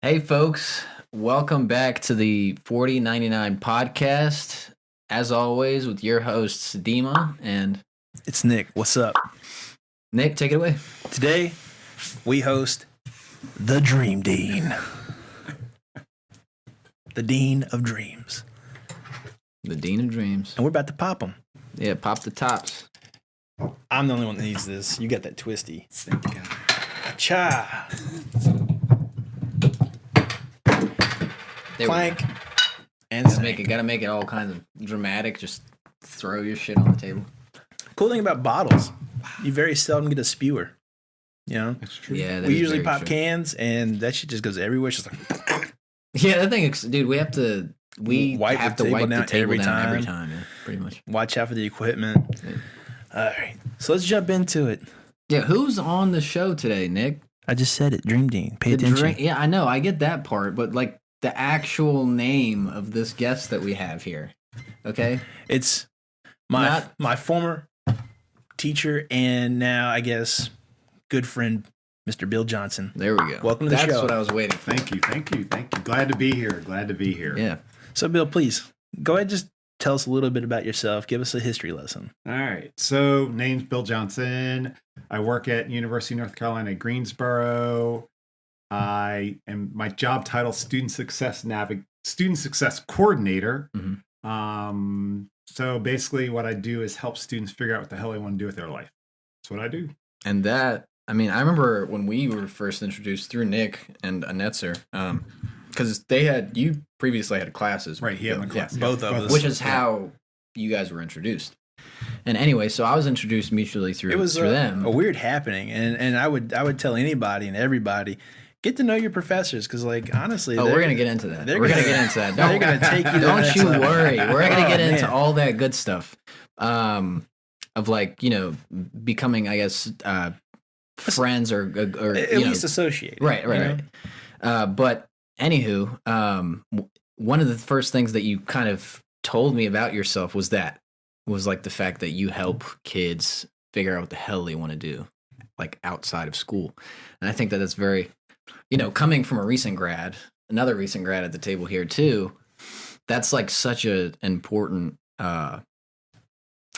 Hey, folks. Welcome back to the 4099 podcast. As always, with your hosts, Dima and... It's Nick. What's up? Nick, take it away. Today, we host the Dream Dean. The Dean of Dreams. The Dean of Dreams. And we're about to pop them. Yeah, pop the tops. I'm the only one that needs this. You got that twisty. Thank you. Cha. Clank. And gotta make it all kinds of dramatic. Just throw your shit on the table. Cool thing about bottles, you very seldom get a spewer. You know? That's true. Yeah, we usually pop cans, and that shit just goes everywhere. It's just like... Yeah, that thing, dude, we have to wipe the table down every time, yeah, pretty much. Watch out for the equipment. Yeah. All right, so let's jump into it. Yeah, who's on the show today, Nick? I just said it, Dream Dean. Pay attention. Yeah, I know, I get that part, but like the actual name of this guest that we have here, okay? It's my former teacher and now, I guess, good friend, Mr. Bill Johnson. There we go. Welcome to the show. That's what I was waiting for. Thank you. Glad to be here. Yeah. So, Bill, please, go ahead and just tell us a little bit about yourself. Give us a history lesson. All right. So, name's Bill Johnson. I work at University of North Carolina at Greensboro. I am my job title Student Success Coordinator. Mm-hmm. So basically what I do is help students figure out what the hell they want to do with their life. That's what I do. And that, I mean, I remember when we were first introduced through Nick and Anetzer, because you previously had classes. Right, he had my class. Both of us. Which is how you guys were introduced. And anyway, so I was introduced mutually through them. A weird happening, and I would tell anybody and everybody, get to know your professors, because, like, honestly... we're going to get into that. We're going to get into that. They're going to take you to Don't you worry. We're going to get into all that good stuff of, like, you know, becoming, I guess, friends or at least associated. Right. But, anywho, one of the first things that you kind of told me about yourself was like the fact that you help kids figure out what the hell they want to do, like, outside of school. And I think that that's very... You know, coming from another recent grad at the table here too, that's like such an important, I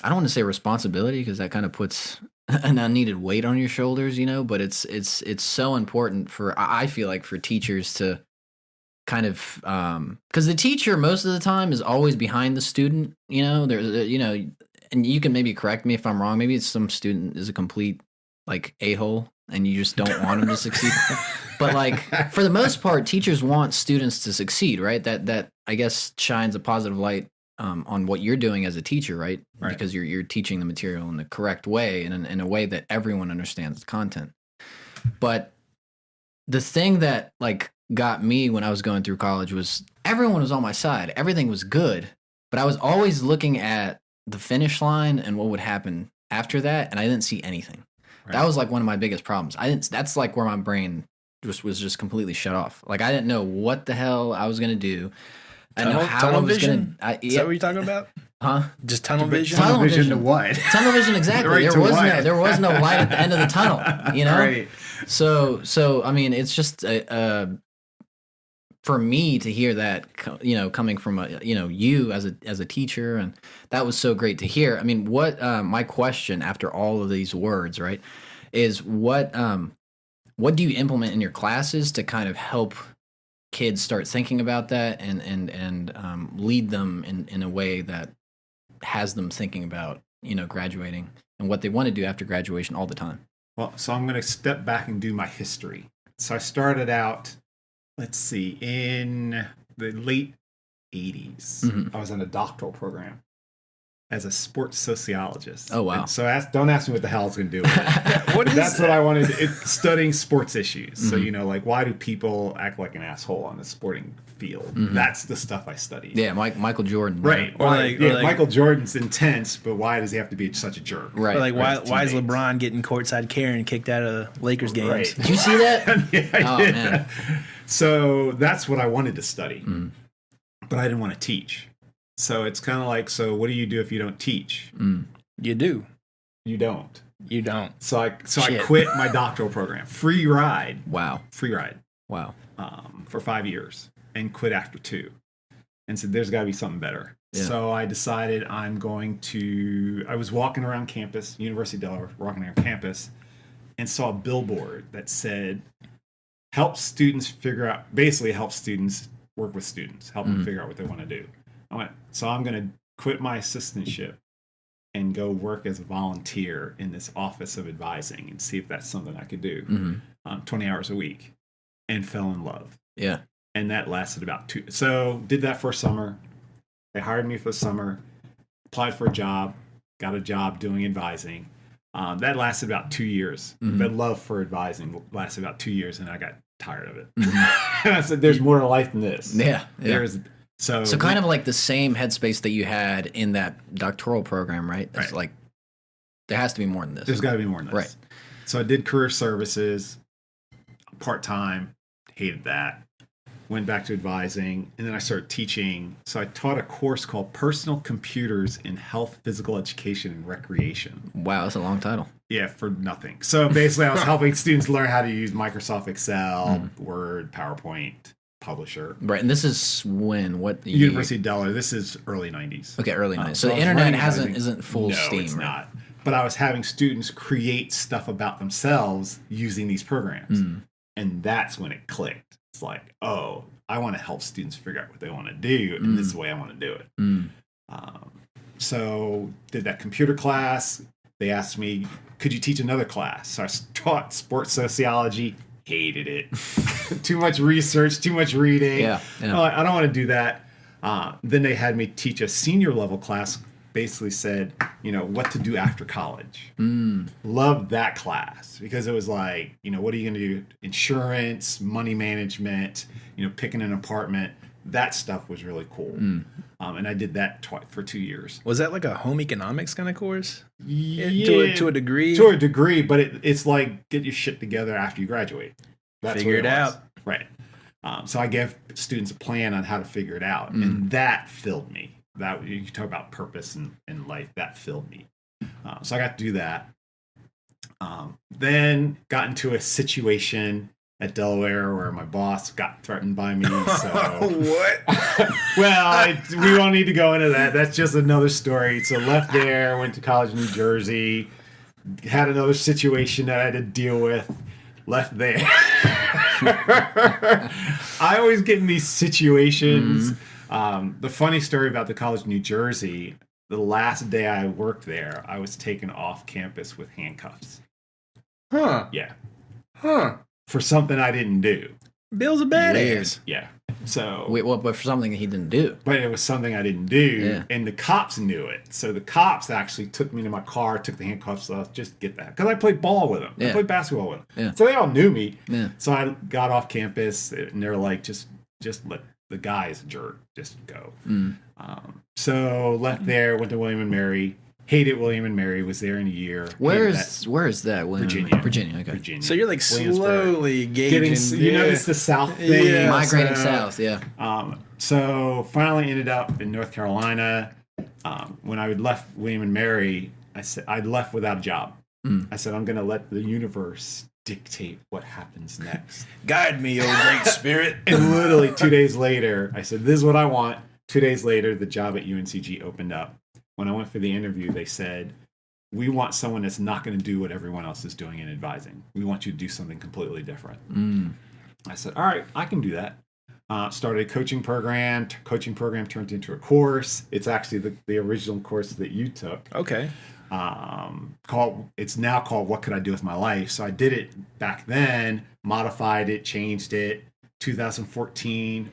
don't want to say responsibility because that kind of puts an unneeded weight on your shoulders, you know, but it's so important I feel like for teachers to kind of, because the teacher most of the time is always behind the student, you know, and you can maybe correct me if I'm wrong. Maybe some student is a complete like a-hole and you just don't want them to succeed. But like for the most part, teachers want students to succeed, right? That I guess shines a positive light on what you're doing as a teacher, right? Because you're teaching the material in the correct way and in a way that everyone understands the content. But the thing that like got me when I was going through college was everyone was on my side. Everything was good, but I was always looking at the finish line and what would happen after that, and I didn't see anything. Right. That was like one of my biggest problems. That's like where my brain was just completely shut off. Like I didn't know what the hell I was gonna do. I know how tunnel I was vision? gonna. Is that what you're talking about? Huh? Just tunnel vision. Tunnel vision to what? Tunnel vision, exactly. Right, there was no light at the end of the tunnel. You know. Right. So I mean, it's just for me to hear that, you know, coming from you as a teacher, and that was so great to hear. I mean, what my question after all of these words, right, is what do you implement in your classes to kind of help kids start thinking about that and lead them in a way that has them thinking about, you know, graduating and what they want to do after graduation all the time? Well, so I'm going to step back and do my history. So I started out, let's see, in the late 80s. Mm-hmm. I was in a doctoral program as a sports sociologist. Oh, wow. And so don't ask me what the hell I was going to do with it. That's what I wanted to do. It's studying sports issues. Mm-hmm. So, you know, like, why do people act like an asshole on the sporting field? Mm-hmm. That's the stuff I studied. Yeah, Michael Jordan. Right. Or like Michael Jordan's intense, but why does he have to be such a jerk? Right. Or like, why is LeBron getting courtside Karen kicked out of Lakers games? Right. Did you see that? Yeah, I did. Man. So that's what I wanted to study, but I didn't want to teach. So it's kind of like, so what do you do if you don't teach? You do. You don't. You don't. So I quit my doctoral program. Free ride. Wow. Free ride. Wow. for 5 years and quit after 2 and said, there's got to be something better. Yeah. So I decided I was walking around campus, University of Delaware, walking around campus, and saw a billboard that said, help students work with students, help them figure out what they want to do. I went, so I'm going to quit my assistantship and go work as a volunteer in this office of advising and see if that's something I could do 20 hours a week, and fell in love. Yeah. And that lasted about 2. So did that for a summer. They hired me for the summer, applied for a job, got a job doing advising. That lasted about 2 years. The love for advising lasted about 2 years, and I got tired of it. And I said, there's more to life than this. Yeah. So kind of like the same headspace that you had in that doctoral program, right? It's like, there has to be more than this. There's got to be more than this. Right. So I did career services, part-time, hated that. Went back to advising, and then I started teaching. So I taught a course called Personal Computers in Health, Physical Education, and Recreation. Wow, that's a long title. Yeah, for nothing. So basically, I was helping students learn how to use Microsoft Excel, Word, PowerPoint, Publisher. Right, and this is when? What year? University of Delaware. This is early 90s. Okay, early 90s. So the internet isn't full steam. No, it's not. But I was having students create stuff about themselves using these programs. And that's when it clicked. It's like, oh, I want to help students figure out what they want to do, and this is the way I want to do it. So did that computer class. They asked me, could you teach another class? So I taught sports sociology. Hated it. Too much research, too much reading. Yeah. Oh, I don't want to do that. Then they had me teach a senior level class. Basically said, what to do after college. Loved that class because it was like, what are you going to do? Insurance, money management, picking an apartment. That stuff was really cool. And I did that for 2 years. Was that like a home economics kind of course? Yeah, to a degree? To a degree, but it's like get your shit together after you graduate. Figure it out. Right. So I gave students a plan on how to figure it out. And that filled me. That you talk about purpose in life, that filled me. So I got to do that. Then got into a situation at Delaware where my boss got threatened by me. So what? Well, we won't need to go into that. That's just another story. So left there, went to college in New Jersey, had another situation that I had to deal with. Left there. I always get in these situations. The funny story about the college in New Jersey, the last day I worked there, I was taken off campus with handcuffs. Huh. Yeah. Huh. For something I didn't do. Bill's a badass. Yeah. So. Wait, but for something he didn't do. But it was something I didn't do, and the cops knew it. So the cops actually took me to my car, took the handcuffs off, just get that. Because I played ball with them. I played basketball with them. Yeah. So they all knew me. Yeah. So I got off campus, and they're like, just let the guy is a jerk, just go. So left there, went to William and Mary. Hated William and Mary. Was there in a year. Where is that? William? Virginia. Okay. Virginia. So you're like slowly gauging. It's the South thing. Yeah. Migrating south. Yeah. So finally ended up in North Carolina. When I left William and Mary, I said I'd left without a job. I said I'm going to let the universe dictate what happens next. Guide me, oh great spirit. And literally 2 days later, I said, this is what I want. 2 days later, the job at UNCG opened up. When I went for the interview, they said, we want someone that's not going to do what everyone else is doing in advising. We want you to do something completely different. I said, all right, I can do that. Started a coaching program. Coaching program turned into a course. It's actually the original course that you took. Okay. It's now called What Could I Do With My Life? So I did it back then, modified it, changed it. 2013,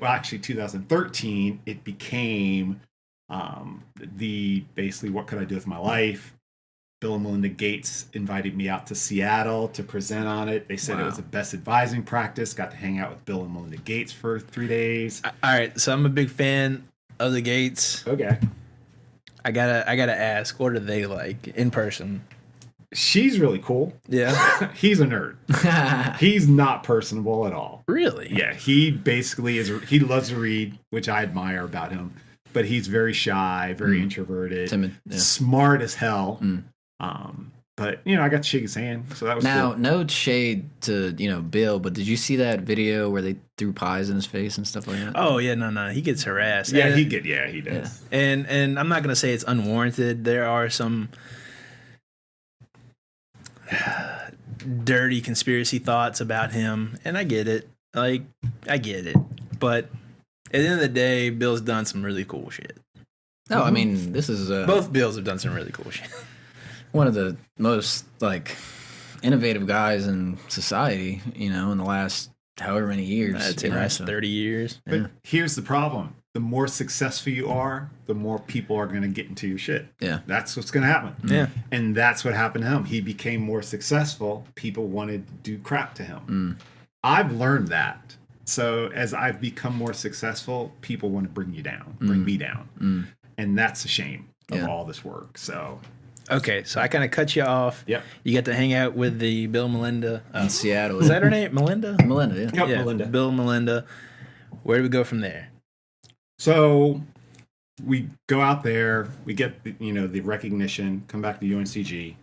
it became basically What Could I Do With My Life? Bill and Melinda Gates invited me out to Seattle to present on it. They said it was the best advising practice. Got to hang out with Bill and Melinda Gates for 3 days. All right, so I'm a big fan of the Gates. Okay. I gotta ask, what are they like in person? She's really cool. Yeah. He's a nerd. He's not personable at all. Really? Yeah. He basically he loves to read, which I admire about him. But he's very shy, very introverted, timid, smart as hell. But I got to shake his hand, so that was now cool. no shade to Bill, but did you see that video where they threw pies in his face and stuff like that? Oh yeah, no, he gets harassed. Yeah, he does. Yeah. And I'm not gonna say it's unwarranted. There are some dirty conspiracy thoughts about him, and I get it. Like, I get it. But at the end of the day, Bill's done some really cool shit. No, I mean, this is both Bills have done some really cool shit. One of the most innovative guys in society, in the last however many years. I'd say the last 30 years. But here's the problem. The more successful you are, the more people are going to get into your shit. Yeah. That's what's going to happen. Yeah. And that's what happened to him. He became more successful. People wanted to do crap to him. I've learned that. So as I've become more successful, people want to bring you down, bring me down. And that's a shame of all this work. So... Okay, so I kind of cut you off. Yep. You got to hang out with the Bill Melinda in Seattle. Is that her name? Melinda? Melinda, yeah. Yep, Melinda. Bill Melinda. Where do we go from there? So we go out there, we get the recognition, come back to UNCG.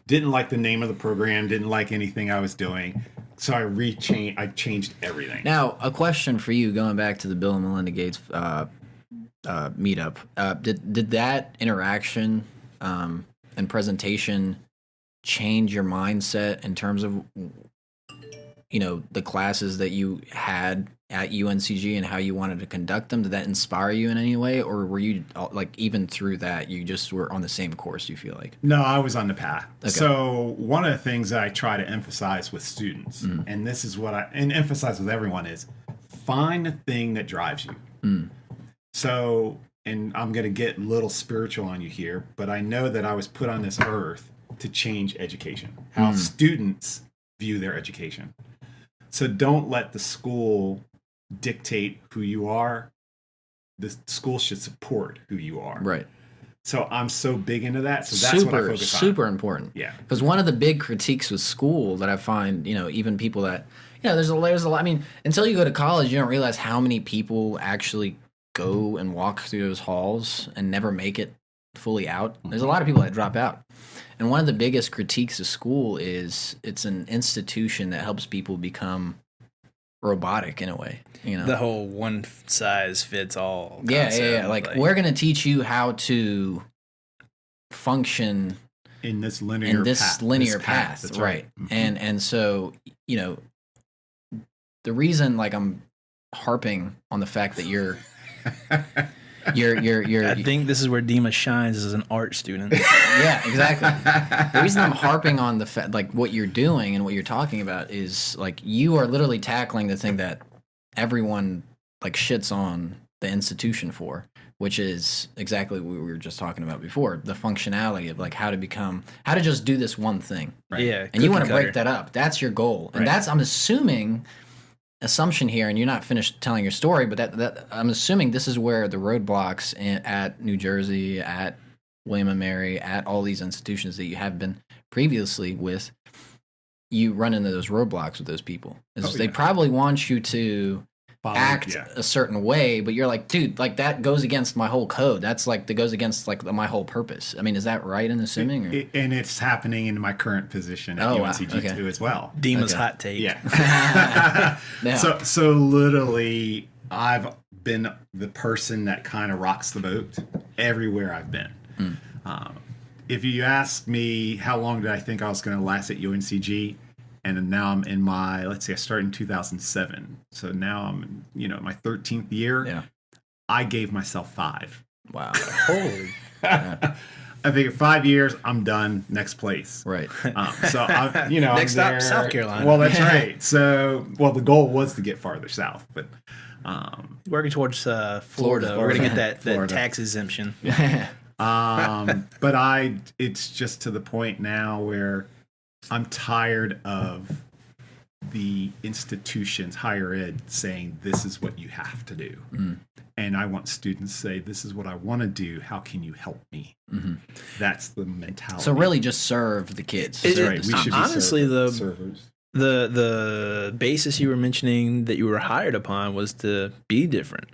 Didn't like the name of the program, didn't like anything I was doing. So I changed everything. Now, a question for you, going back to the Bill and Melinda Gates meetup. Did that interaction and presentation change your mindset in terms of the classes that you had at UNCG and how you wanted to conduct them? Did that inspire you in any way, or were you even through that you just were on the same course, you feel like? No, I was on the path. Okay. So one of the things that I try to emphasize with students, and this is what I emphasize with everyone, is find the thing that drives you. So, and I'm going to get a little spiritual on you here, but I know that I was put on this earth to change education, how students view their education. So don't let the school dictate who you are. The school should support who you are. Right. So I'm so big into that. So that's what I focus on. Super important. Yeah. Because one of the big critiques with school that I find, even people that, there's a lot. I mean, until you go to college, you don't realize how many people actually go and walk through those halls and never make it fully out. There's a lot of people that drop out. And one of the biggest critiques of school is it's an institution that helps people become robotic in a way. The whole one size fits all concept. Yeah. Like we're going to teach you how to function in this linear path. That's right. And so, the reason I'm harping on the fact that you're I think this is where Dima shines as an art student. Yeah, exactly. The reason I'm harping on the fact, what you're doing and what you're talking about is you are literally tackling the thing that everyone shits on the institution for, which is exactly what we were just talking about before, the functionality of how to just do this one thing. Right? Yeah. And you want to break that up. That's your goal. And that's, I'm assuming, assumption here, and you're not finished telling your story, but that I'm assuming this is where the roadblocks at New Jersey, at William & Mary, at all these institutions that you have been previously with, you run into those roadblocks with those people. They probably want you to act a certain way, but you're like, dude, that goes against my whole code. That goes against my whole purpose. I mean, is that right in assuming? And it's happening in my current position at UNCG too as well. Dima's hot take. Yeah. So literally, I've been the person that kind of rocks the boat everywhere I've been. If you ask me how long did I think I was going to last at UNCG, and now I'm in my, let's say I started in 2007. So now I'm, my 13th year. Yeah. I gave myself 5. Wow. Holy. I figured 5 years, I'm done. Next place. Right. So next stop, South Carolina. Well, that's right. So, the goal was to get farther south, but working towards Florida. We're gonna get that tax exemption. But it's just to the point now where I'm tired of the institutions, higher ed, saying this is what you have to do. And I want students to say, this is what I want to do. How can you help me? That's the mentality. So really just serve the kids. That's right. We should honestly, be servers. The basis you were mentioning that you were hired upon was to be different.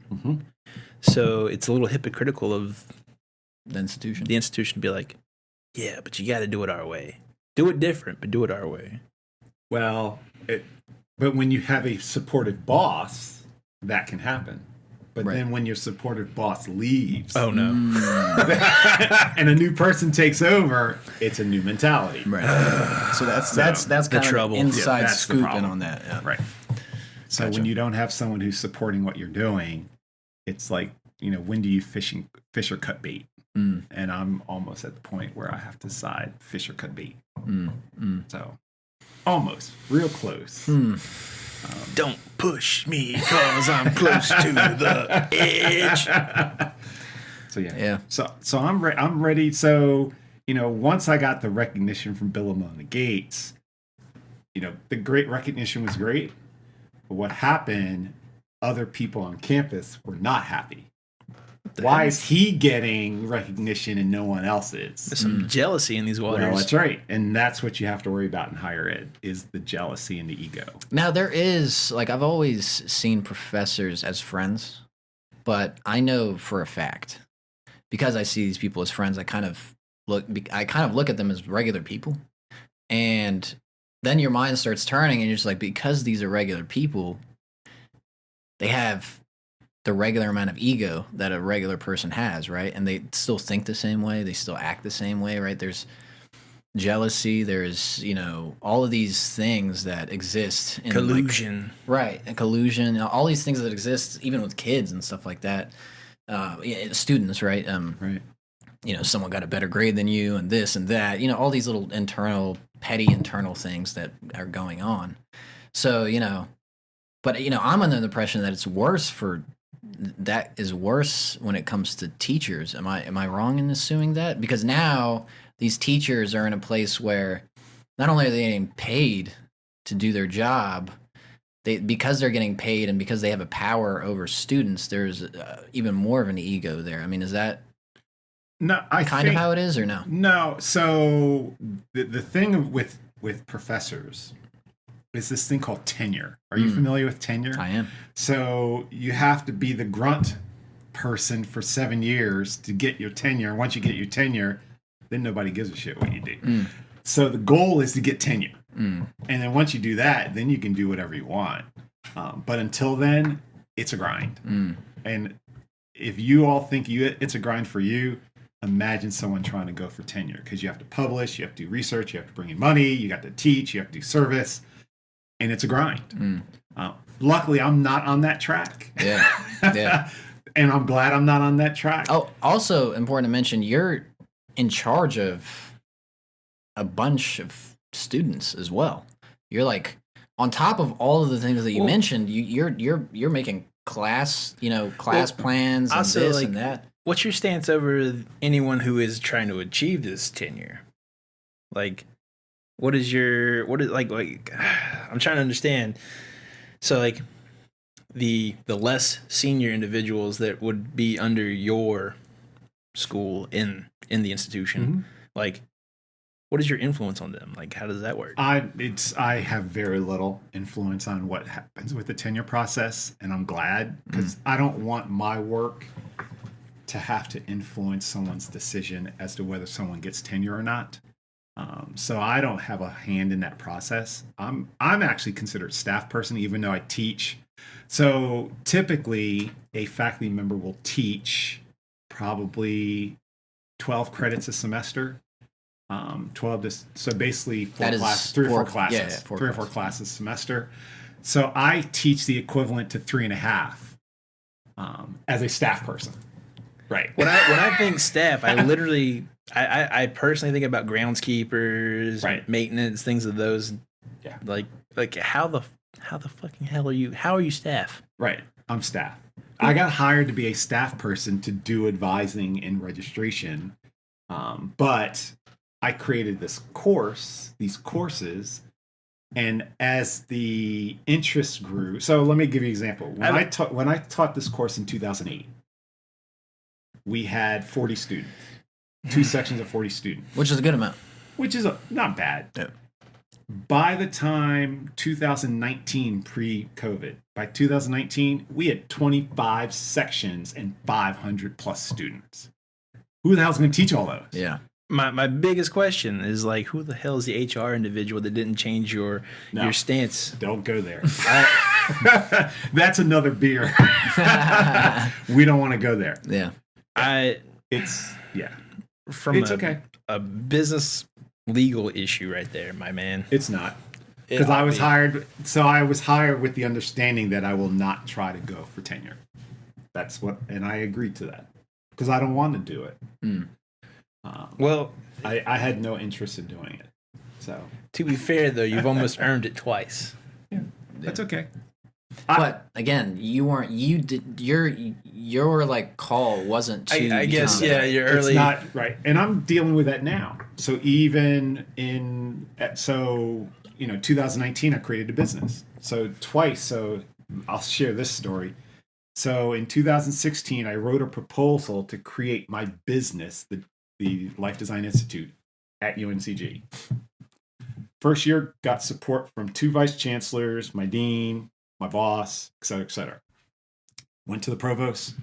So it's a little hypocritical of the institution to be like, yeah, but you got to do it our way. Do it different, but do it our way. Well, but when you have a supportive boss, that can happen. But then when your supportive boss leaves, oh no, and a new person takes over, it's a new mentality. Right. So that's kind of trouble. inside that's the scooping problem. on that. Yeah. Right. So when you don't have someone who's supporting what you're doing, it's like, when do you fish or cut bait? And I'm almost at the point where I have to decide fish or cut bait. So almost real close. Don't push me because I'm close to the edge. So yeah. So I'm ready. So once I got the recognition from Bill and Melinda Gates, the great recognition was great. But what happened? Other people on campus were not happy. Why is he getting recognition and no one else is? There's some jealousy in these waters. Well, that's right. And that's what you have to worry about in higher ed is the jealousy and the ego. Now, there is, I've always seen professors as friends, but I know for a fact, because I see these people as friends, I kind of look at them as regular people. And then your mind starts turning and you're just like, because these are regular people, they have the regular amount of ego that a regular person has, right? And they still think the same way. They still act the same way, right? There's jealousy. There's, all of these things that exist. In collusion. Right. And collusion. All these things that exist, even with kids and stuff like that. Students, right? Right. Someone got a better grade than you and this and that. All these little petty internal things that are going on. So, but, I'm under the impression that it's worse when it comes to teachers. Am I wrong in assuming that? Because now these teachers are in a place where not only are they getting paid to do their job, because they're getting paid and because they have a power over students, there's even more of an ego there. I mean, is that kind of how it is or no? No. So the thing with professors is this thing called tenure. Are you familiar with tenure? I am. So you have to be the grunt person for 7 years to get your tenure. Once you get your tenure, then nobody gives a shit what you do. So the goal is to get tenure. And then once you do that, then you can do whatever you want. But until then, it's a grind. And if you all think it's a grind for you, imagine someone trying to go for tenure, because you have to publish, you have to do research, you have to bring in money, you got to teach, you have to do service. And it's a grind. Luckily, I'm not on that track. Yeah. And I'm glad I'm not on that track. Oh, also important to mention, you're in charge of a bunch of students as well. You're on top of all of the things that you mentioned, you're making class plans and also, this and that. What's your stance over anyone who is trying to achieve this tenure? What is I'm trying to understand. So the less senior individuals that would be under your school in the institution, what is your influence on them? How does that work? I have very little influence on what happens with the tenure process, and I'm glad, because I don't want my work to have to influence someone's decision as to whether someone gets tenure or not. So I don't have a hand in that process. I'm actually considered a staff person, even though I teach. So typically, a faculty member will teach probably 12 credits a semester. 12 to, so basically three or four classes a semester. So I teach the equivalent to 3.5 as a staff person. Right. When I think staff, I personally think about groundskeepers, maintenance, things of those. Yeah. How the fucking hell are you? How are you staff? Right. I'm staff. I got hired to be a staff person to do advising and registration. But I created these courses, and as the interest grew, so let me give you an example. When I taught this course in 2008, we had 40 students, 2 sections of 40 students. Which is a good amount. Which is not bad. Yeah. By the time 2019, pre-COVID, by 2019, we had 25 sections and 500 plus students. Who the hell's going to teach all those? Yeah. my biggest question is like, who the hell is the HR individual that didn't change your stance? Don't go there. That's another beer. We don't want to go there. Yeah. It's okay. A business legal issue right there, my man. It's not. Because I was hired. So I was hired with the understanding that I will not try to go for tenure. And I agreed to that because I don't want to do it. Well, I had no interest in doing it. So to be fair, though, you've almost earned it twice. Yeah, that's okay. But again, you weren't. You did your like call wasn't to. I guess you're early. It's not right, and I'm dealing with that now. So even in 2019, I created a business. So twice. So I'll share this story. So in 2016, I wrote a proposal to create my business, the Life Design Institute at UNCG. First year, got support from 2 vice chancellors, my dean, my boss, et cetera, et cetera. Went to the provost.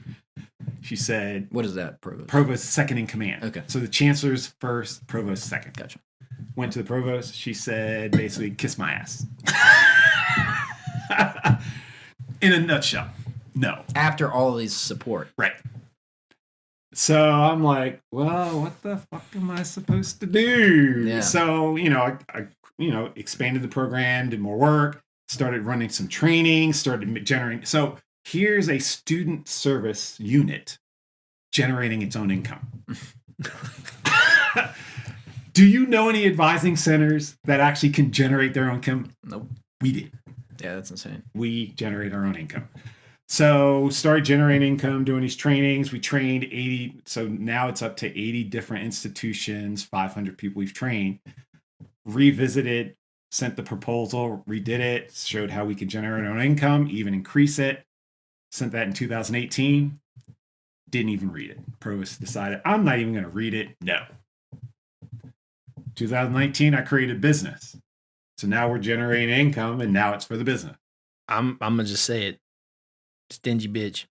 She said... What is that, provost? Provost, second in command. Okay. So the chancellor's first, provost second. Gotcha. Went to the provost. She said, basically, kiss my ass. In a nutshell, no. After all of these support. Right. So I'm like, well, what the fuck am I supposed to do? Yeah. So, I expanded the program, did more work, started running some training, started generating. So here's a student service unit generating its own income. Do you know any advising centers that actually can generate their own income? Nope. We did. Yeah, that's insane. We generate our own income. So started generating income, doing these trainings. We trained 80. So now it's up to 80 different institutions, 500 people we've trained. Revisited, sent the proposal, redid it, showed how we could generate our own income, even increase it. Sent that in 2018. Didn't even read it. Provost decided, I'm not even going to read it. No. 2019, I created a business. So now we're generating income, and now it's for the business. I'm going to just say it. Stingy bitch.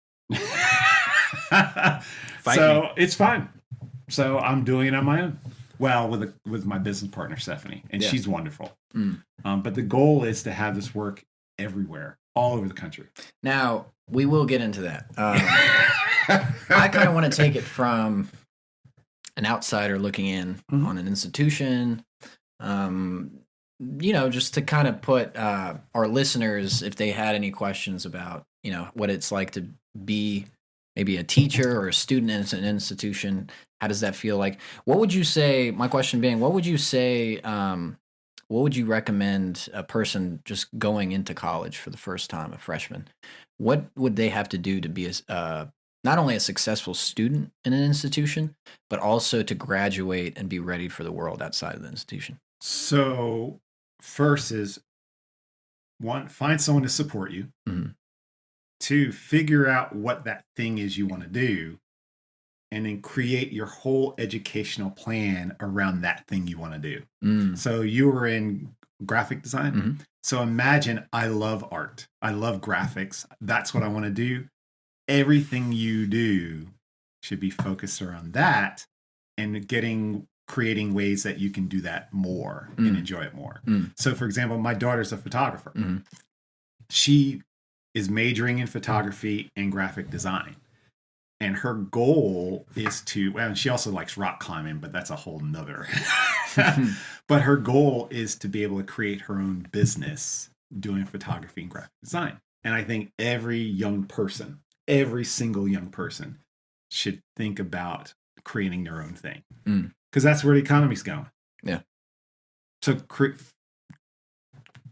So it's fine. So I'm doing it on my own. Well, with my business partner, Stephanie, and she's wonderful. But the goal is to have this work everywhere, all over the country. Now, we will get into that. I kind of want to take it from an outsider looking in on an institution, just to kind of put our listeners, if they had any questions about, what it's like to be maybe a teacher or a student in an institution. How does that feel like? What would you say, my question being, what would you say, what would you recommend a person just going into college for the first time, a freshman? What would they have to do to be not only a successful student in an institution, but also to graduate and be ready for the world outside of the institution? So first is, 1, find someone to support you. 2, figure out what that thing is you want to do, and then create your whole educational plan around that thing you want to do. So you were in graphic design. So imagine, I love art. I love graphics. That's what I want to do. Everything you do should be focused around that and creating ways that you can do that more and enjoy it more. So for example, my daughter's a photographer. She is majoring in photography and graphic design. And her goal is and she also likes rock climbing, but that's a whole nother. But her goal is to be able to create her own business doing photography and graphic design. And I think every single young person should think about creating their own thing. Because that's where the economy's going. Yeah. So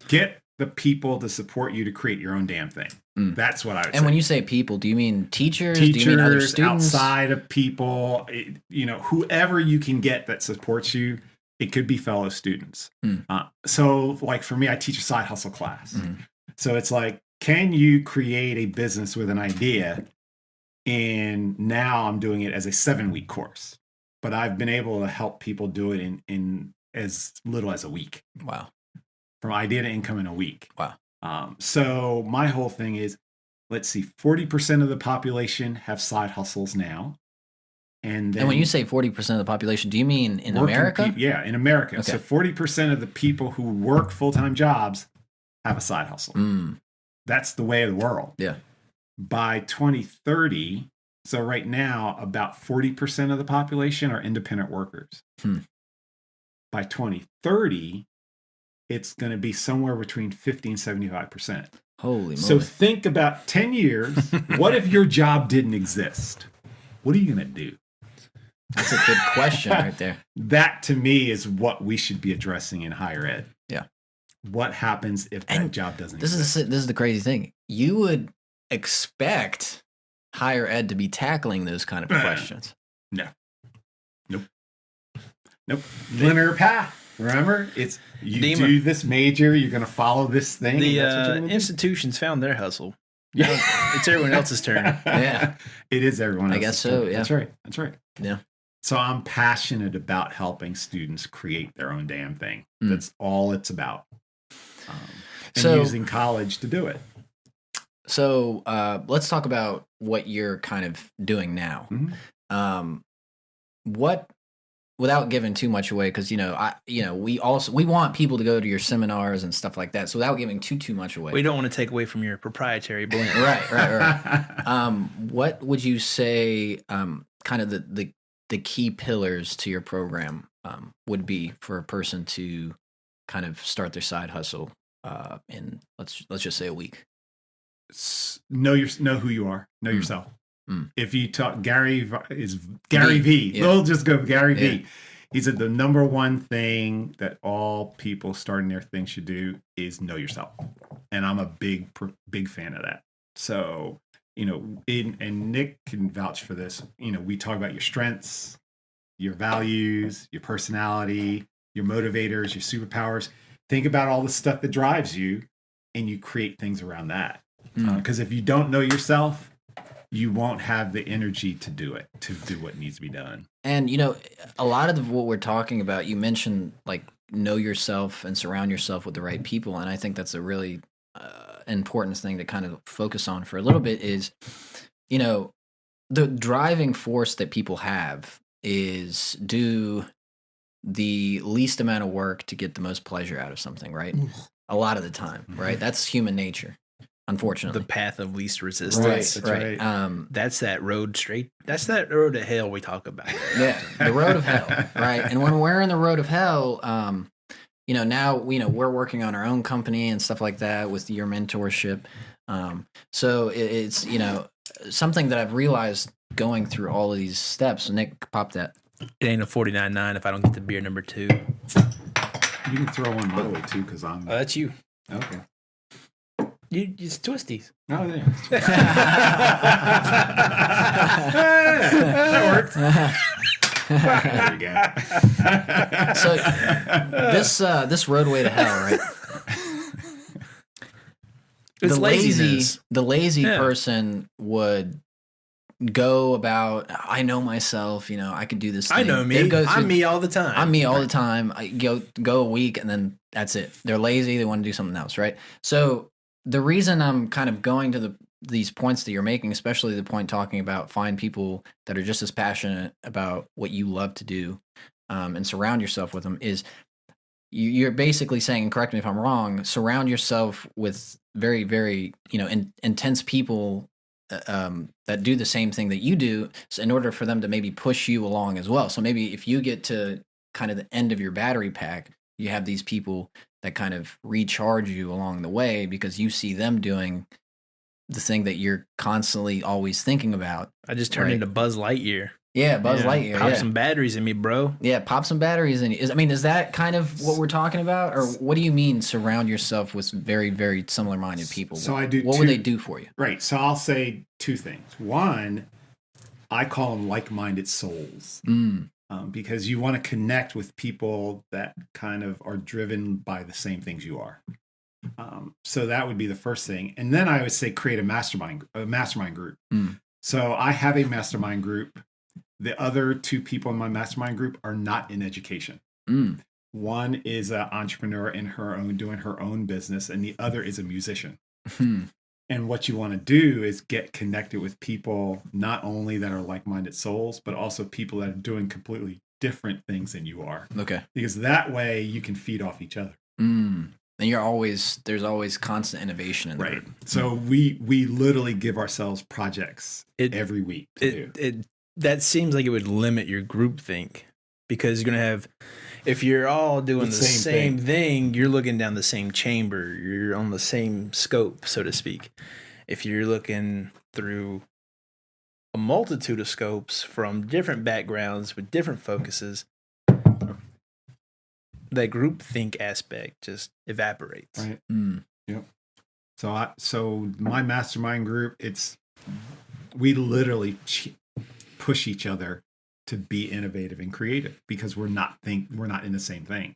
get the people to support you to create your own damn thing. That's what I would say. And when you say people, do you mean teachers? Teachers, do you mean other students? Outside of people, whoever you can get that supports you. It could be fellow students. So like for me, I teach a side hustle class. So it's like, can you create a business with an idea? And now I'm doing it as a 7-week course. But I've been able to help people do it in as little as a week. Wow. From idea to income in a week. Wow. So my whole thing is, let's see, 40% of the population have side hustles now. And then And when you say 40% of the population, do you mean in working America? yeah, in America. Okay. So 40% of the people who work full-time jobs have a side hustle. That's the way of the world. Yeah. By 2030, so right now, about 40% of the population are independent workers. By 2030, it's going to be somewhere between 50 and 75%. Holy moly. So think about 10 years. What if your job didn't exist? What are you going to do? That's a good question right there. That, to me, is what we should be addressing in higher ed. Yeah. What happens if that job doesn't exist? This is the crazy thing. You would expect higher ed to be tackling those kind of questions. No. Nope. Linear path. Remember? It's you do this major, you're going to follow this thing. The institutions found their hustle. Yeah. It's everyone else's turn. Yeah. It is everyone else's I guess so, turn. yeah. That's right. Yeah. So I'm passionate about helping students create their own damn thing. That's all it's about. And using college to do it. So let's talk about what you're kind of doing now. What, without giving too much away, because we want people to go to your seminars and stuff like that. So without giving too much away, we don't want to take away from your proprietary brand. Right. What would you say? Kind of the key pillars to your program would be for a person to kind of start their side hustle in let's just say a week. Know who you are. Know yourself. If you talk, Gary V. Yeah. We'll just go Gary V. He said the number one thing that all people starting their thing should do is know yourself, and I'm a big fan of that. So and Nick can vouch for this. We talk about your strengths, your values, your personality, your motivators, your superpowers. Think about all the stuff that drives you, and you create things around that. Because if you don't know yourself, you won't have the energy to do what needs to be done. And a lot of what we're talking about, you mentioned like know yourself and surround yourself with the right people, and I think that's a really important thing to kind of focus on for a little bit. Is the driving force that people have is do the least amount of work to get the most pleasure out of something, right? A lot of the time, right? That's human nature. Unfortunately, the path of least resistance. Right. That's that road straight. That's that road to hell we talk about. Yeah, the road of hell, right? And when we're in the road of hell, now we're working on our own company and stuff like that with your mentorship. So it's something that I've realized going through all of these steps. Nick, pop that. It ain't a 49.9 if I don't get the beer number 2. You can throw one my way too, because I'm. That's you. Okay. It's twisties. Oh, yeah. That works. There we go. So this roadway to hell, right? It's laziness. The lazy person would go about, I know myself, I could do this thing. I know me. I'm me all the time. I'm me all the time. I go a week and then that's it. They're lazy. They want to do something else, right? So the reason I'm kind of going to these points that you're making, especially the point talking about find people that are just as passionate about what you love to do and surround yourself with them, is you're basically saying, and correct me if I'm wrong, surround yourself with very, very, intense people that do the same thing that you do, so in order for them to maybe push you along as well. So maybe if you get to kind of the end of your battery pack, you have these people that kind of recharge you along the way because you see them doing the thing that you're constantly always thinking about. I just turned into Buzz Lightyear. Yeah, Buzz Lightyear. Pop some batteries in me, bro. Yeah, pop some batteries in you. Is that kind of what we're talking about? Or what do you mean surround yourself with very, very similar-minded people? So I do. What would they do for you? Right. So I'll say 2 things. One, I call them like-minded souls. Because you want to connect with people that kind of are driven by the same things you are. So that would be the first thing. And then I would say create a mastermind group. So I have a mastermind group. The other 2 people in my mastermind group are not in education. One is an entrepreneur doing her own business, and the other is a musician. And what you want to do is get connected with people, not only that are like-minded souls, but also people that are doing completely different things than you are. Okay. Because that way you can feed off each other. And there's always constant innovation in the Right. group. So we literally give ourselves projects every week to do. That seems like it would limit your group think, because you're going to have, if you're all doing the same thing, you're looking down the same chamber. You're on the same scope, so to speak. If you're looking through a multitude of scopes from different backgrounds with different focuses, that group think aspect just evaporates. Right. Yep. So my mastermind group, we literally push each other to be innovative and creative, because we're not in the same thing.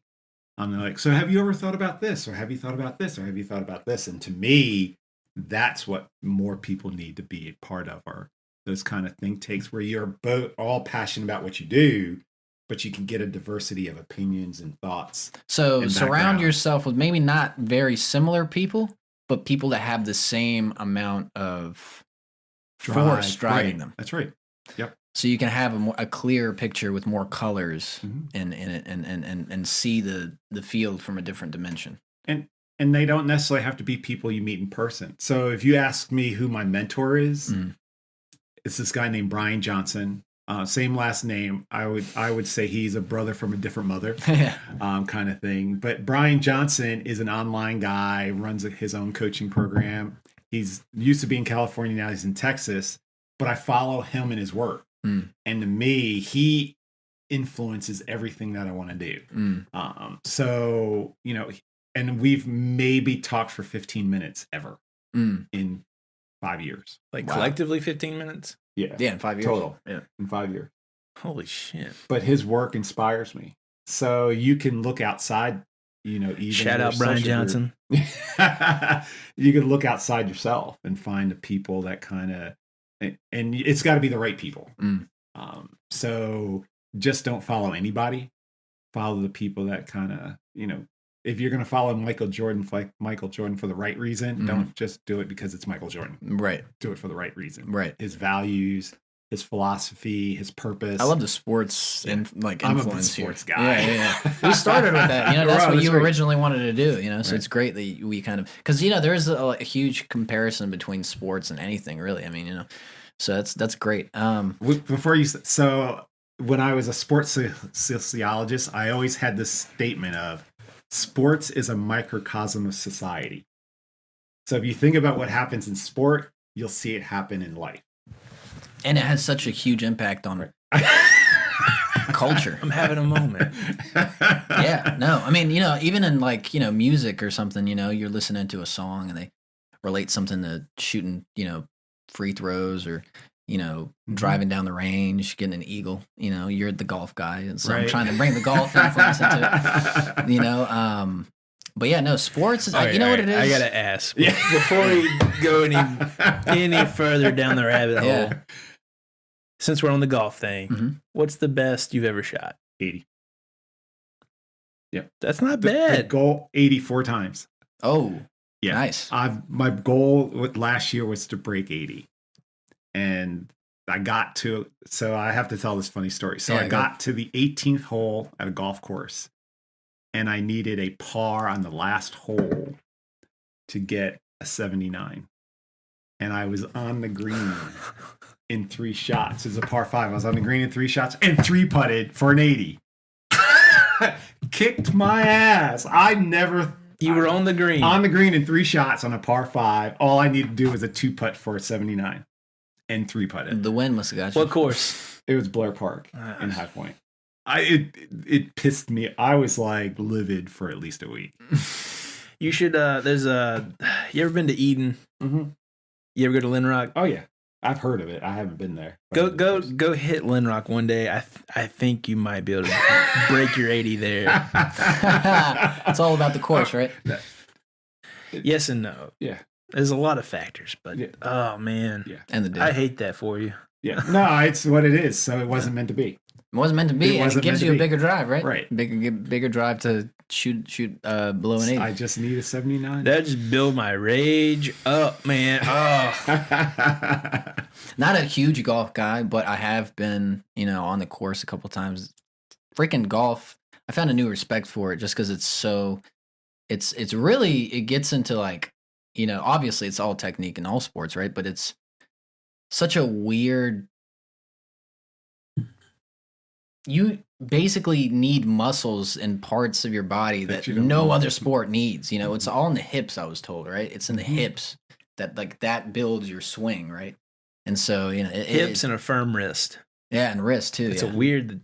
I'm like, so have you ever thought about this, or have you thought about this, or have you thought about this? And to me, that's what more people need to be a part of, are those kind of think tanks where you're both all passionate about what you do, but you can get a diversity of opinions and thoughts. So surround yourself with maybe not very similar people, but people that have the same amount of force driving them. That's right. Yep. So you can have a clearer picture with more colors and see the field from a different dimension. And they don't necessarily have to be people you meet in person. So if you ask me who my mentor is, it's this guy named Brian Johnson. Same last name. I would say he's a brother from a different mother, kind of thing. But Brian Johnson is an online guy, runs his own coaching program. He's used to be in California, now he's in Texas. But I follow him in his work. And to me, he influences everything that I want to do. So, and we've maybe talked for 15 minutes ever in 5 years. Like collectively 15 minutes? Yeah. Yeah, in 5 years. Total. Yeah. In 5 years. Holy shit. But his work inspires me. So you can look outside, even shout out Brian Johnson. You can look outside yourself and find the people that kind of, and it's got to be the right people. So just don't follow anybody. Follow the people that kind of, if you're going to follow Michael Jordan for the right reason, don't just do it because it's Michael Jordan. Right. Do it for the right reason. Right. His values, his philosophy, his purpose. I love the sports influence. I'm a sports guy. Yeah. We started with that. That's what you originally wanted to do. So it's great that we kind of, because there is a huge comparison between sports and anything really. I mean, so that's great. So when I was a sports sociologist, I always had this statement of sports is a microcosm of society. So if you think about what happens in sport, you'll see it happen in life. And it has such a huge impact on culture. I'm having a moment. Yeah, no, I mean, even in music or something, you're listening to a song and they relate something to shooting, free throws or, driving down the range, getting an eagle, you're the golf guy. And so I'm trying to bring the golf influence into it, but yeah, no, sports is, what it is? I got to ask before we go any further down the rabbit hole. Since we're on the golf thing, what's the best you've ever shot? 80. Yeah. That's not bad. The goal 84 times. Oh, yeah. Nice. My goal last year was to break 80. And I got to, so I have to tell this funny story. So I got to the 18th hole at a golf course and I needed a par on the last hole to get a 79. And I was on the green in 3 shots. It was a par 5. I was on the green in 3 shots and 3 putted for an 80. Kicked my ass. You were on the green. On the green in 3 shots on a par 5. All I needed to do was a 2 putt for a 79 and 3 putted. The wind must have got you. What course? It was Blair Park in High Point. It pissed me. I was like livid for at least a week. You should. You ever been to Eden? Mm-hmm. You ever go to Lynn Oh yeah, I've heard of it. I haven't been there. Go hit Lynn one day. I think you might be able to break your 80 there. It's all about the course, right? Yes and no. Yeah. There's a lot of factors, but oh man, yeah. And the day. I hate that for you. Yeah. No, it's what it is. So it wasn't meant to be. It wasn't meant to be. It And it wasn't gives meant to you a be. bigger drive, right? Right. Bigger drive to shoot below an 80. I just need a 79. That just build my rage up, man. Oh, Not a huge golf guy, but I have been, on the course a couple times. Freaking golf, I found a new respect for it just because it's so, it's really, it gets into like, obviously it's all technique in all sports, right? But it's such a weird, you basically need muscles and parts of your body that you don't no need. other sport needs. It's all in the hips, I was told, right? It's in the hips that builds your swing, right? And so, hips and a firm wrist. Yeah, and wrist too. It's yeah. a weird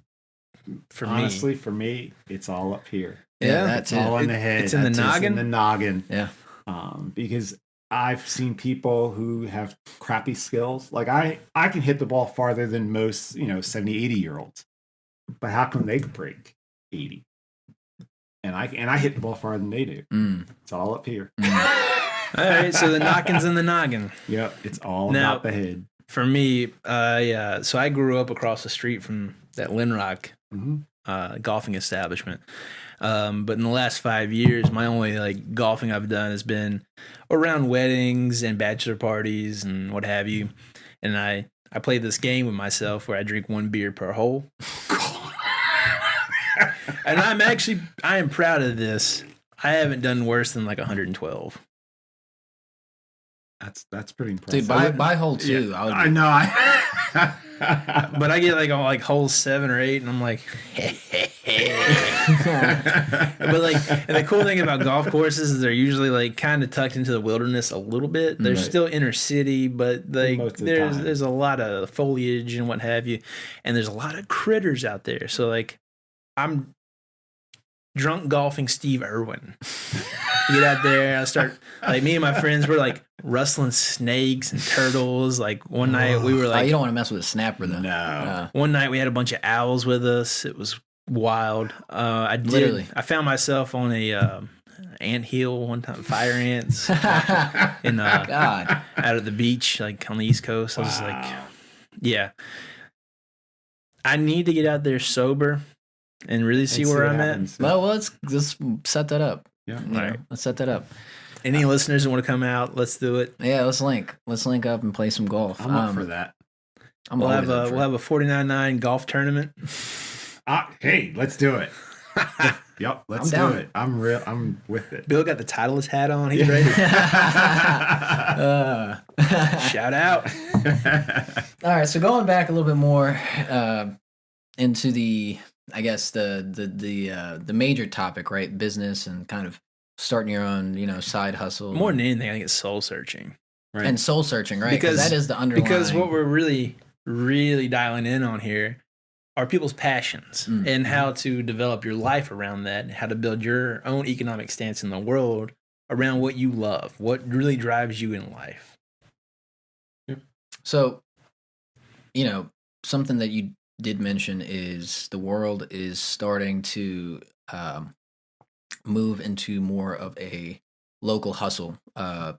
for Honestly, for me, it's all up here. Yeah, that It's too. all in the head. It's in the That's just noggin? In the noggin. Yeah. Because I've seen people who have crappy skills. Like I can hit the ball farther than most, 70, 80-year-olds. But how come they can break 80? And I hit the ball farther than they do. It's all up here. All right, so the knockin's in the noggin. Yep, it's all Now- about the head. For me, so I grew up across the street from that Lynrock golfing establishment. But in the last 5 years, my only like golfing I've done has been around weddings and bachelor parties and what have you. And I play this game with myself where I drink 1 beer per hole. And I am proud of this. I haven't done worse than like 112. That's pretty impressive. Dude, by hole 2, Yeah, I I would know. But I get like on like hole 7 or 8, and I'm like, but like, and the cool thing about golf courses is they're usually like kind of tucked into the wilderness a little bit. They're Right. still inner city, but like Most of the time. there's a lot of foliage and what have you, and there's a lot of critters out there. So like, I'm drunk golfing Steve Irwin. Get out there, I start like me and my friends were like rustling snakes and turtles. Like one night we were like, you don't want to mess with a snapper though. No. one night we had a bunch of owls with us. It was wild. Literally. I found myself on a ant hill one time, fire ants in God. out at the beach, like on the East Coast. I was like, Wow. yeah, I need to get out there sober and really see And where what I'm happens. Well, let's set that up. Yeah. You know, Right. Let's set that up. at. Any listeners that want to come out, let's do it. Yeah, let's link. Let's link up and play some golf. I'm up for that. I'm We'll always have up a for we'll it. have a 49.9 golf tournament. Hey, let's do it. Yep, let's I'm do down. it. I'm with it. Bill got the Titleist hat on. He's ready. Shout out. All right, so going back a little bit more into the, I guess the major topic, right? Business and kind of starting your own, side hustle. More than anything, I think it's soul searching. Right. and soul searching, right? Because Because- that is the underlying. Because what we're really, really dialing in on here are people's passions Mm. and how to develop your life around that, how to build your own economic stance in the world around what you love, what really drives you in life. So, something that you did mention is the world is starting to move into more of a local hustle,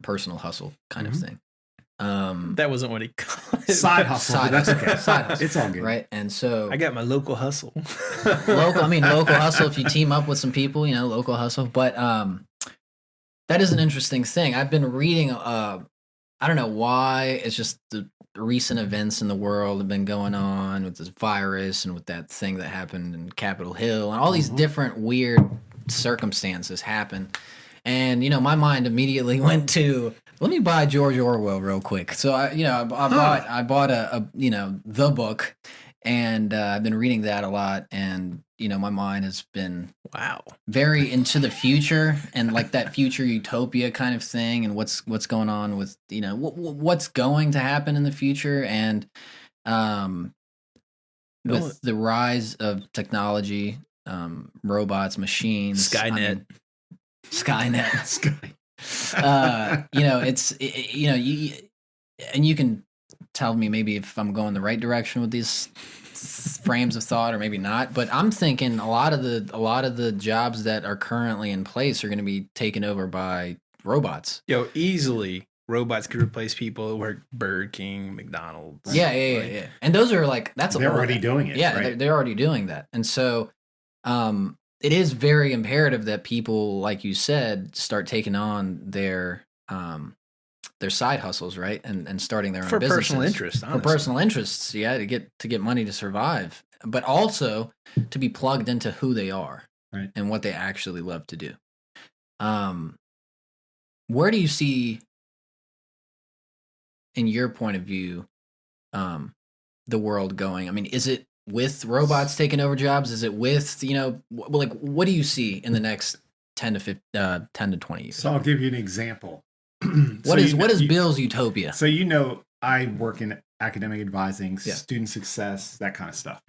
personal hustle kind of Mhm. thing. That wasn't what he called it. Side hustle, but that's okay. Side hustle, It's all good. right? And so, I got my local hustle. local hustle. If you team up with some people, local hustle. But that is an interesting thing. I've been reading. I don't know why. It's just the recent events in the world have been going on with this virus and with that thing that happened in Capitol Hill and all these different weird circumstances happen. And my mind immediately went to, let me buy George Orwell real quick. So I bought a the book, and I've been reading that a lot. And my mind has been Wow. very into the future and like that future utopia kind of thing, and what's going on with what's going to happen in the future, and with the rise of technology, robots, machines, Skynet. Skynet. And you can tell me maybe if I'm going the right direction with these frames of thought or maybe not, but I'm thinking a lot of the jobs that are currently in place are going to be taken over by robots. Yo, easily robots could replace people who work Burger King, McDonald's. Yeah. And those are like, they're already doing it. Yeah, right? they're already doing that. And so it is very imperative that people, like you said, start taking on their side hustles, right? And starting their own for businesses. personal interest, honestly. For personal interests, yeah, to get money to survive, but also to be plugged into who they are, right, and what they actually love to do. Where do you see, in your point of view, the world going? I mean, is it with robots taking over jobs? Is it with, like, what do you see in the next 10 to 20 years? So I'll give you an example. What is Bill's utopia? So I work in academic advising, student success, that kind of stuff.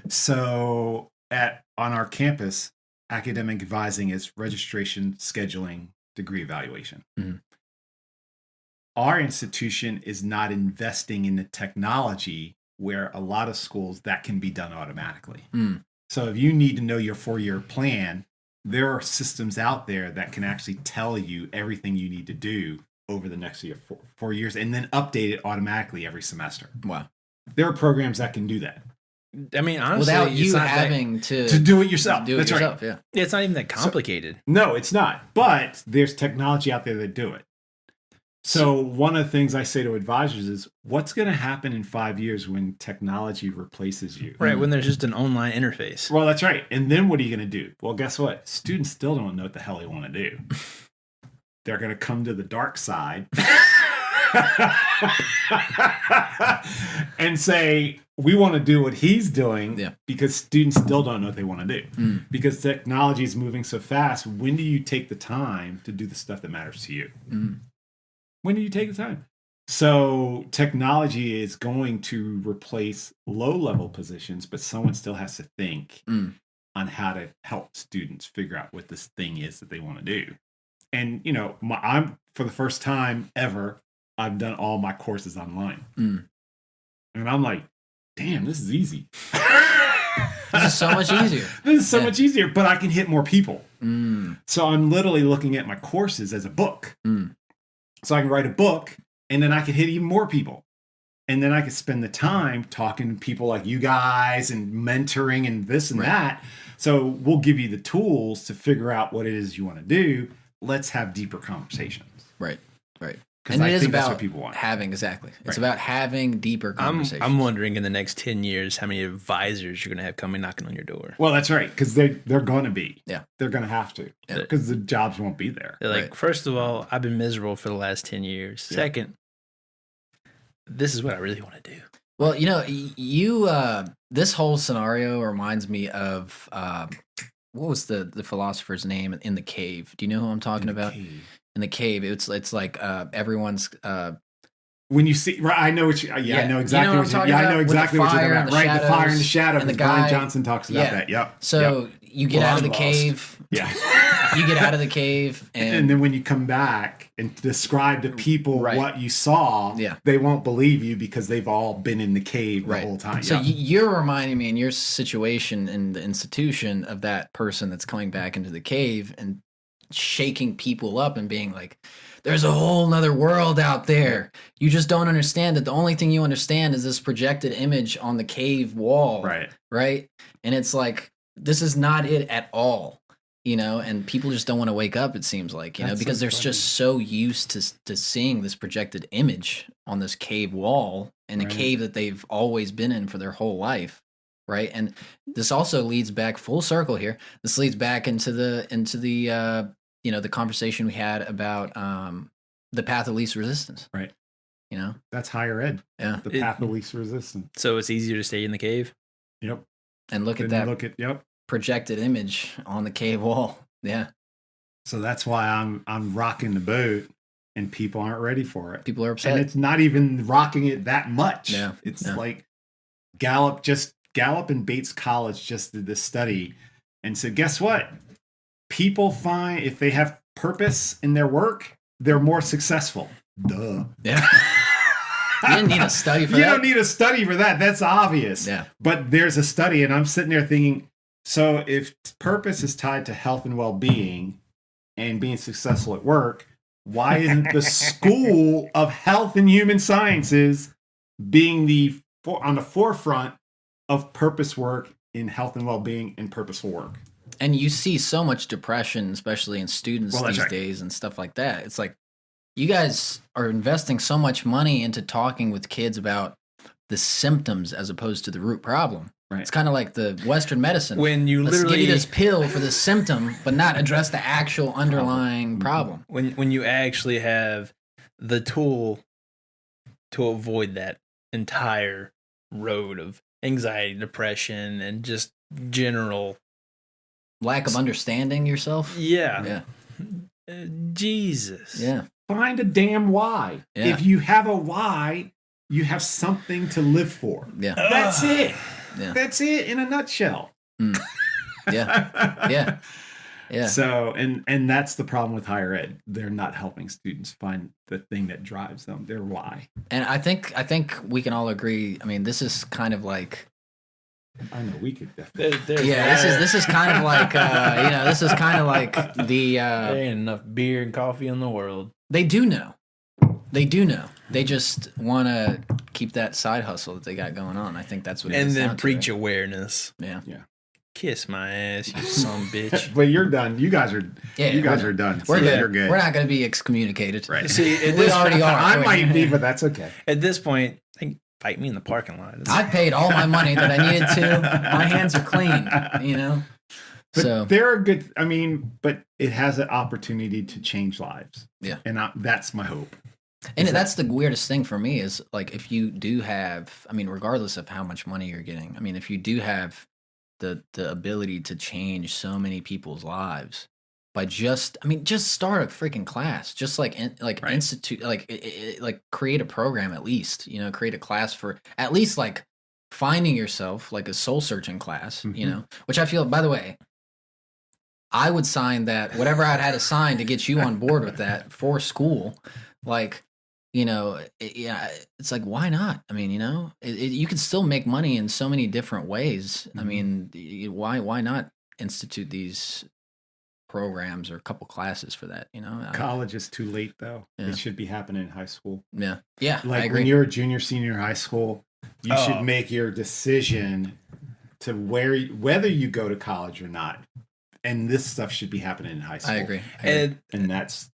So on our campus, academic advising is registration, scheduling, degree evaluation. Our institution is not investing in the technology where a lot of schools that can be done automatically. So if you need to know your 4-year plan, there are systems out there that can actually tell you everything you need to do over the next 4 years, and then update it automatically every semester. Wow. There are programs that can do that. I mean, honestly, without you having to do it yourself. Do it That's yourself, right. Yeah, it's not even that complicated. No, it's not. But there's technology out there that do it. So one of the things I say to advisors is, what's going to happen in 5 years when technology replaces you? Right, when there's just an online interface. Well, that's right. And then what are you going to do? Well, guess what? Students still don't know what the hell they want to do. They're going to come to the dark side and say, we want to do what he's doing, because students still don't know what they want to do. Because technology is moving so fast. When do you take the time to do the stuff that matters to you? When do you take the time? So technology is going to replace low-level positions, but someone still has to think on how to help students figure out what this thing is that they want to do. And, I'm, for the first time ever, I've done all my courses online. And I'm like, damn, this is easy. This is so much easier. This is so much easier, but I can hit more people. So I'm literally looking at my courses as a book. So I can write a book, and then I can hit even more people. And then I can spend the time talking to people like you guys and mentoring and this and that. So we'll give you the tools to figure out what it is you want to do. Let's have deeper conversations. Right. Because I think that's what people want. It's about having deeper conversations. I'm wondering in the next 10 years how many advisors you're going to have coming knocking on your door. Well, that's right, because they're going to be. Yeah. They're going to have to. Because the jobs won't be there. They're like, first of all, I've been miserable for the last 10 years. Yeah. Second, this is what I really want to do. Well, you this whole scenario reminds me of what was the philosopher's name in the cave? Do you know who I'm talking about? In the cave, it's like everyone's. When you see, I know what you. I know exactly what you're. I know exactly what you're talking about. Right, the fire and the shadow. And Brian Johnson talks about that. Yep. So you get out of the cave. Yeah. You get out of the cave, and then when you come back and describe to people what you saw, they won't believe you because they've all been in the cave the whole time. So you're reminding me in your situation in the institution of that person that's coming back into the cave and shaking people up and being like, there's a whole nother world out there. You just don't understand that the only thing you understand is this projected image on the cave wall. Right. And it's like, this is not it at all, and people just don't want to wake up, it seems like, because they're just so used to seeing this projected image on this cave wall in a cave that they've always been in for their whole life. Right. And this also leads back full circle here. This leads back into the the conversation we had about the path of least resistance. Right. That's higher ed. Yeah. The path of least resistance. So it's easier to stay in the cave. Yep. And look at that. Projected image on the cave wall. Yeah. So that's why I'm rocking the boat, and people aren't ready for it. People are upset. And it's not even rocking it that much. Yeah. It's like Gallup and Bates College just did this study and said, guess what? People find if they have purpose in their work, they're more successful. Duh. Yeah. You didn't need a study for that. You don't need a study for that. That's obvious. Yeah. But there's a study, and I'm sitting there thinking, so if purpose is tied to health and well-being and being successful at work, Why isn't the School of Health and Human Sciences being on the forefront of purpose work in health and well-being and purposeful work? And you see so much depression, especially in students these days and stuff like that. It's like you guys are investing so much money into talking with kids about the symptoms as opposed to the root problem. Right. It's kind of like the Western medicine. When you Let's literally give you this pill for the symptom, but not address the actual underlying problem. When you actually have the tool to avoid that entire road of anxiety, depression, and just general Lack of understanding yourself. Yeah. Jesus. Yeah. Find a damn why. Yeah. If you have a why, you have something to live for. Yeah. That's it. Yeah. That's it in a nutshell. Yeah. Yeah. Yeah. So, and that's the problem with higher ed. They're not helping students find the thing that drives them, their why. And I think we can all agree. I mean, this is kind of like. I know we could definitely. This is kind of like this is kind of like the. There ain't enough beer and coffee in the world. They do know. They just want to keep that side hustle that they got going on. I think that's what. And then preach awareness. Yeah. Kiss my ass, you son bitch. But you're done. You guys are. Yeah, you guys are done. We're So good. You're good. We're not going to be excommunicated. Right. See, We already are. I might be, but that's okay. At this point, fight me in the parking lot. I paid all my money that I needed to. My hands are clean. But So they're a good. I mean, but it has an opportunity to change lives. Yeah. And that's my hope. And that's the weirdest thing for me is like if you do have, I mean, regardless of how much money you're getting, I mean, if you do have the ability to change so many people's lives by just start a freaking class, just like institute, like create a program at least, create a class for at least like finding yourself, like a soul searching class, which I feel, by the way, I would sign that whatever I'd had to sign to get you on board with that for school, like. It's like, why not? I mean, you can still make money in so many different ways. I mean, why not institute these programs or a couple classes for that? College is too late though. Yeah. It should be happening in high school. Yeah. Like I agree. when you're a junior, senior in high school, you should make your decision to whether you go to college or not. And this stuff should be happening in high school. I agree. And that's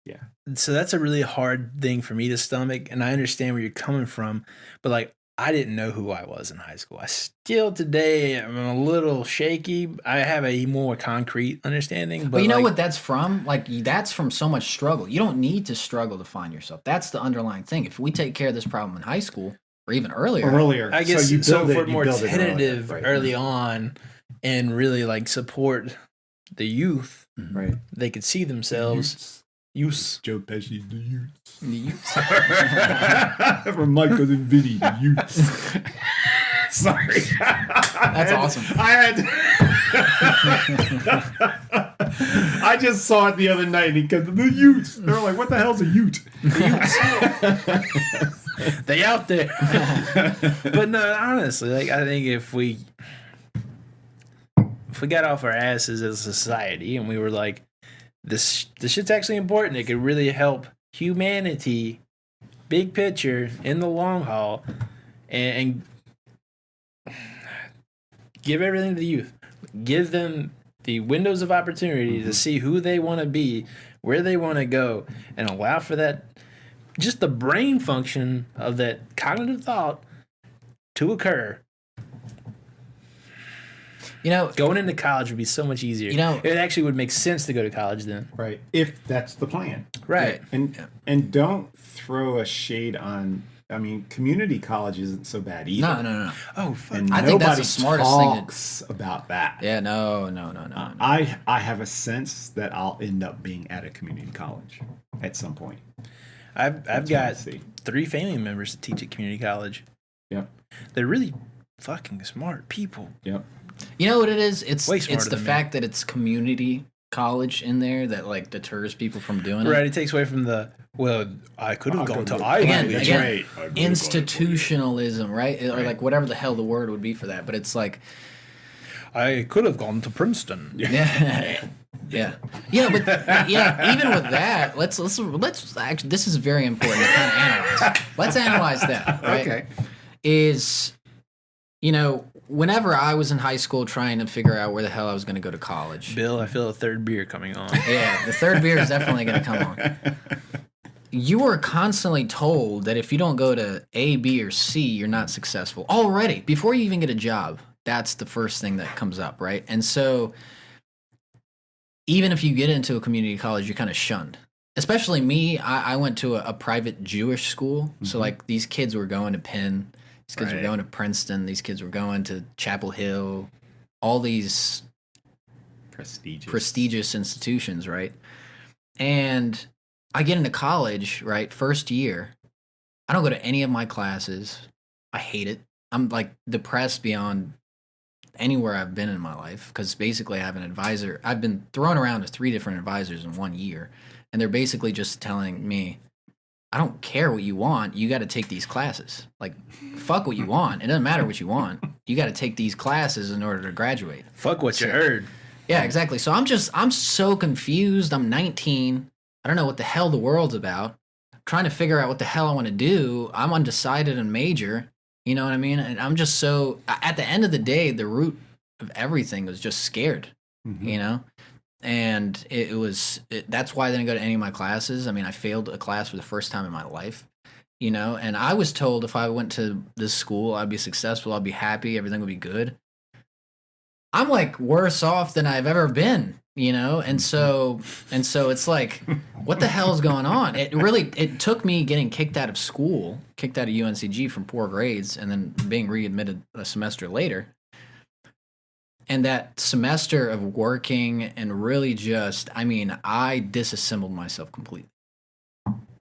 so that's a really hard thing for me to stomach, and I understand where you're coming from, but like I didn't know who I was in high school. I still today am a little shaky. I have a more concrete understanding. But you know what that's from? Like that's from so much struggle. You don't need to struggle to find yourself. That's the underlying thing. If we take care of this problem in high school or even earlier, I guess so for more build it tentative right? early on and really like support the youth, right? They could see themselves. Use Joe Pesci, the youth. From my cousin Vinny, the youth. Sorry, that's awesome. I just saw it the other night, and he goes, the youth. They're like, "What the hell's a youth?" They out there. But no, honestly, like I think if we got off our asses as a society and we were like, this shit's actually important, it could really help humanity, big picture, in the long haul, and give everything to the youth. Give them the windows of opportunity to see who they want to be, where they want to go, and allow for that, just the brain function of that cognitive thought to occur. Going into college would be so much easier. It actually would make sense to go to college then. Right. If that's the plan. Right. And don't throw a shade on, I mean, community college isn't so bad either. No. Oh, fuck. And I think that's the smartest thing talks about that. Yeah, no. I have a sense that I'll end up being at a community college at some point. I've got 3 family members that teach at community college. Yep. They're really fucking smart people. Yep. You know what it is? It's the than fact that it's community college in there that like deters people from doing it. Right. It takes away from the, I could have gone to Ivy. Again, institutionalism, right? Or like whatever the hell the word would be for that. But it's like, I could have gone to Princeton. Yeah. Yeah, but even with that, let's actually, this is very important to kind of analyze. Let's analyze that. Right? Okay. Is, whenever I was in high school trying to figure out where the hell I was going to go to college. Bill, I feel a third beer coming on. Yeah, the third beer is definitely going to come on. You were constantly told that if you don't go to A, B, or C, you're not successful. Already, before you even get a job, that's the first thing that comes up, right? And so even if you get into a community college, you're kind of shunned. Especially me, I went to a private Jewish school. Mm-hmm. So, like, these kids were going to Penn. These kids were going to Princeton. These kids were going to Chapel Hill. All these prestigious institutions, right? And I get into college, right? First year, I don't go to any of my classes. I hate it. I'm like depressed beyond anywhere I've been in my life because basically I have an advisor. I've been thrown around to 3 different advisors in 1 year, and they're basically just telling me, I don't care what you want. You got to take these classes. Like, fuck what you want. It doesn't matter what you want. You got to take these classes in order to graduate. Fuck what you heard. Yeah, exactly. So I'm so confused. I'm 19. I don't know what the hell the world's about. I'm trying to figure out what the hell I want to do. I'm undecided and major. You know what I mean? And I'm just so, at the end of the day, the root of everything was just scared, And that's why I didn't go to any of my classes. I mean, I failed a class for the first time in my life, and I was told if I went to this school, I'd be successful, I'd be happy, everything would be good. I'm like worse off than I've ever been, and so it's like, what the hell's going on? It took me getting kicked out of school, kicked out of UNCG from poor grades, and then being readmitted a semester later. And that semester of working and really just, I disassembled myself completely,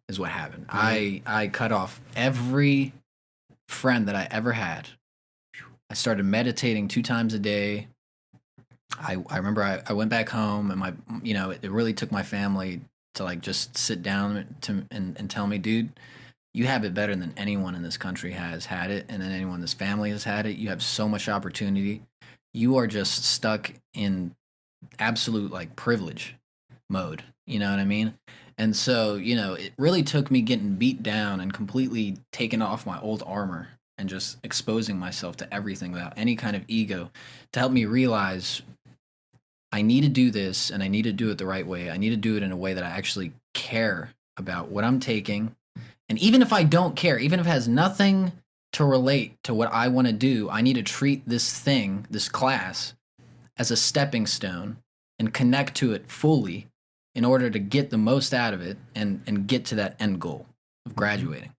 is what happened. Mm-hmm. I cut off every friend that I ever had. I started meditating 2 times a day. I remember I went back home and it really took my family to like just sit down and tell me, dude, you have it better than anyone in this country has had it, and then anyone in this family has had it. You have so much opportunity. You are just stuck in absolute like privilege mode. You know what I mean? And so, it really took me getting beat down and completely taking off my old armor and just exposing myself to everything without any kind of ego to help me realize I need to do this, and I need to do it the right way. I need to do it in a way that I actually care about what I'm taking. And even if I don't care, even if it has nothing to relate to what I want to do, I need to treat this class, as a stepping stone and connect to it fully in order to get the most out of it and get to that end goal of graduating.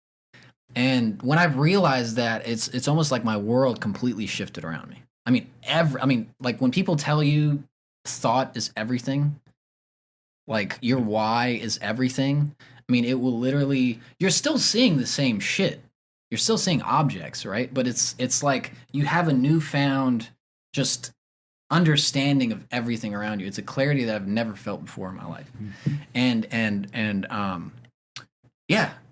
And when I've realized that, it's almost like my world completely shifted around me. Like when people tell you thought is everything, like your why is everything, it will literally, you're still seeing the same shit. You're still seeing objects, right? But it's like you have a newfound just understanding of everything around you. It's a clarity that I've never felt before in my life. And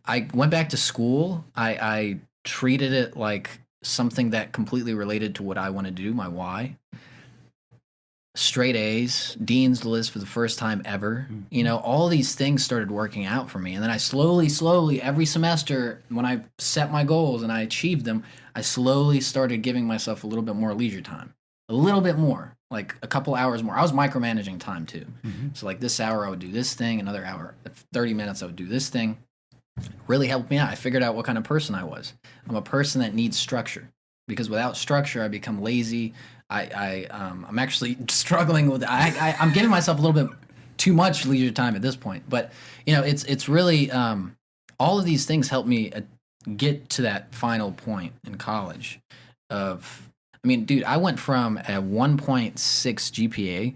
I went back to school. I treated it like something that completely related to what I want to do, my why. Straight A's, Dean's List for the first time ever. All these things started working out for me. And then I slowly, every semester, when I set my goals and I achieved them, I slowly started giving myself a little bit more leisure time. A little bit more, like a couple hours more. I was micromanaging time too. Mm-hmm. So like this hour I would do this thing, another hour, 30 minutes I would do this thing. Really helped me out. I figured out what kind of person I was. I'm a person that needs structure, because without structure I become lazy. I'm actually struggling with. I'm giving myself a little bit too much leisure time at this point, but it's really all of these things help me get to that final point in college. Dude, I went from a 1.6 GPA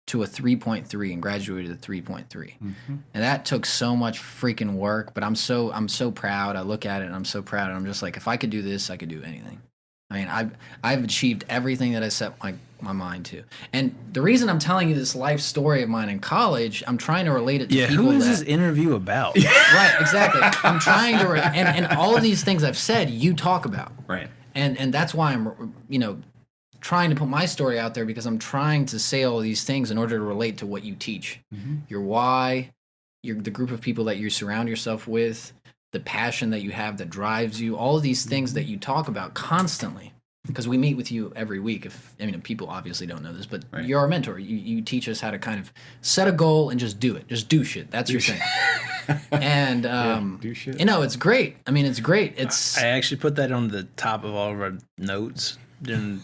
to a 3.3 and graduated at 3.3, and that took so much freaking work. But I'm so proud. I look at it and I'm so proud, and I'm just like, if I could do this, I could do anything. I've achieved everything that I set my mind to. And the reason I'm telling you this life story of mine in college, I'm trying to relate it to people. Who is this interview about? Right, exactly. I'm trying to, and all of these things I've said, you talk about. Right. And that's why I'm, trying to put my story out there because I'm trying to say all these things in order to relate to what you teach. Your why, the group of people that you surround yourself with, the passion that you have that drives you, all of these things that you talk about constantly. Because we meet with you every week. People obviously don't know this, but you're our mentor. You teach us how to kind of set a goal and just do it. Just do shit. That's your thing. And do shit. it's great. I mean, it's great. I actually put that on the top of all of our notes during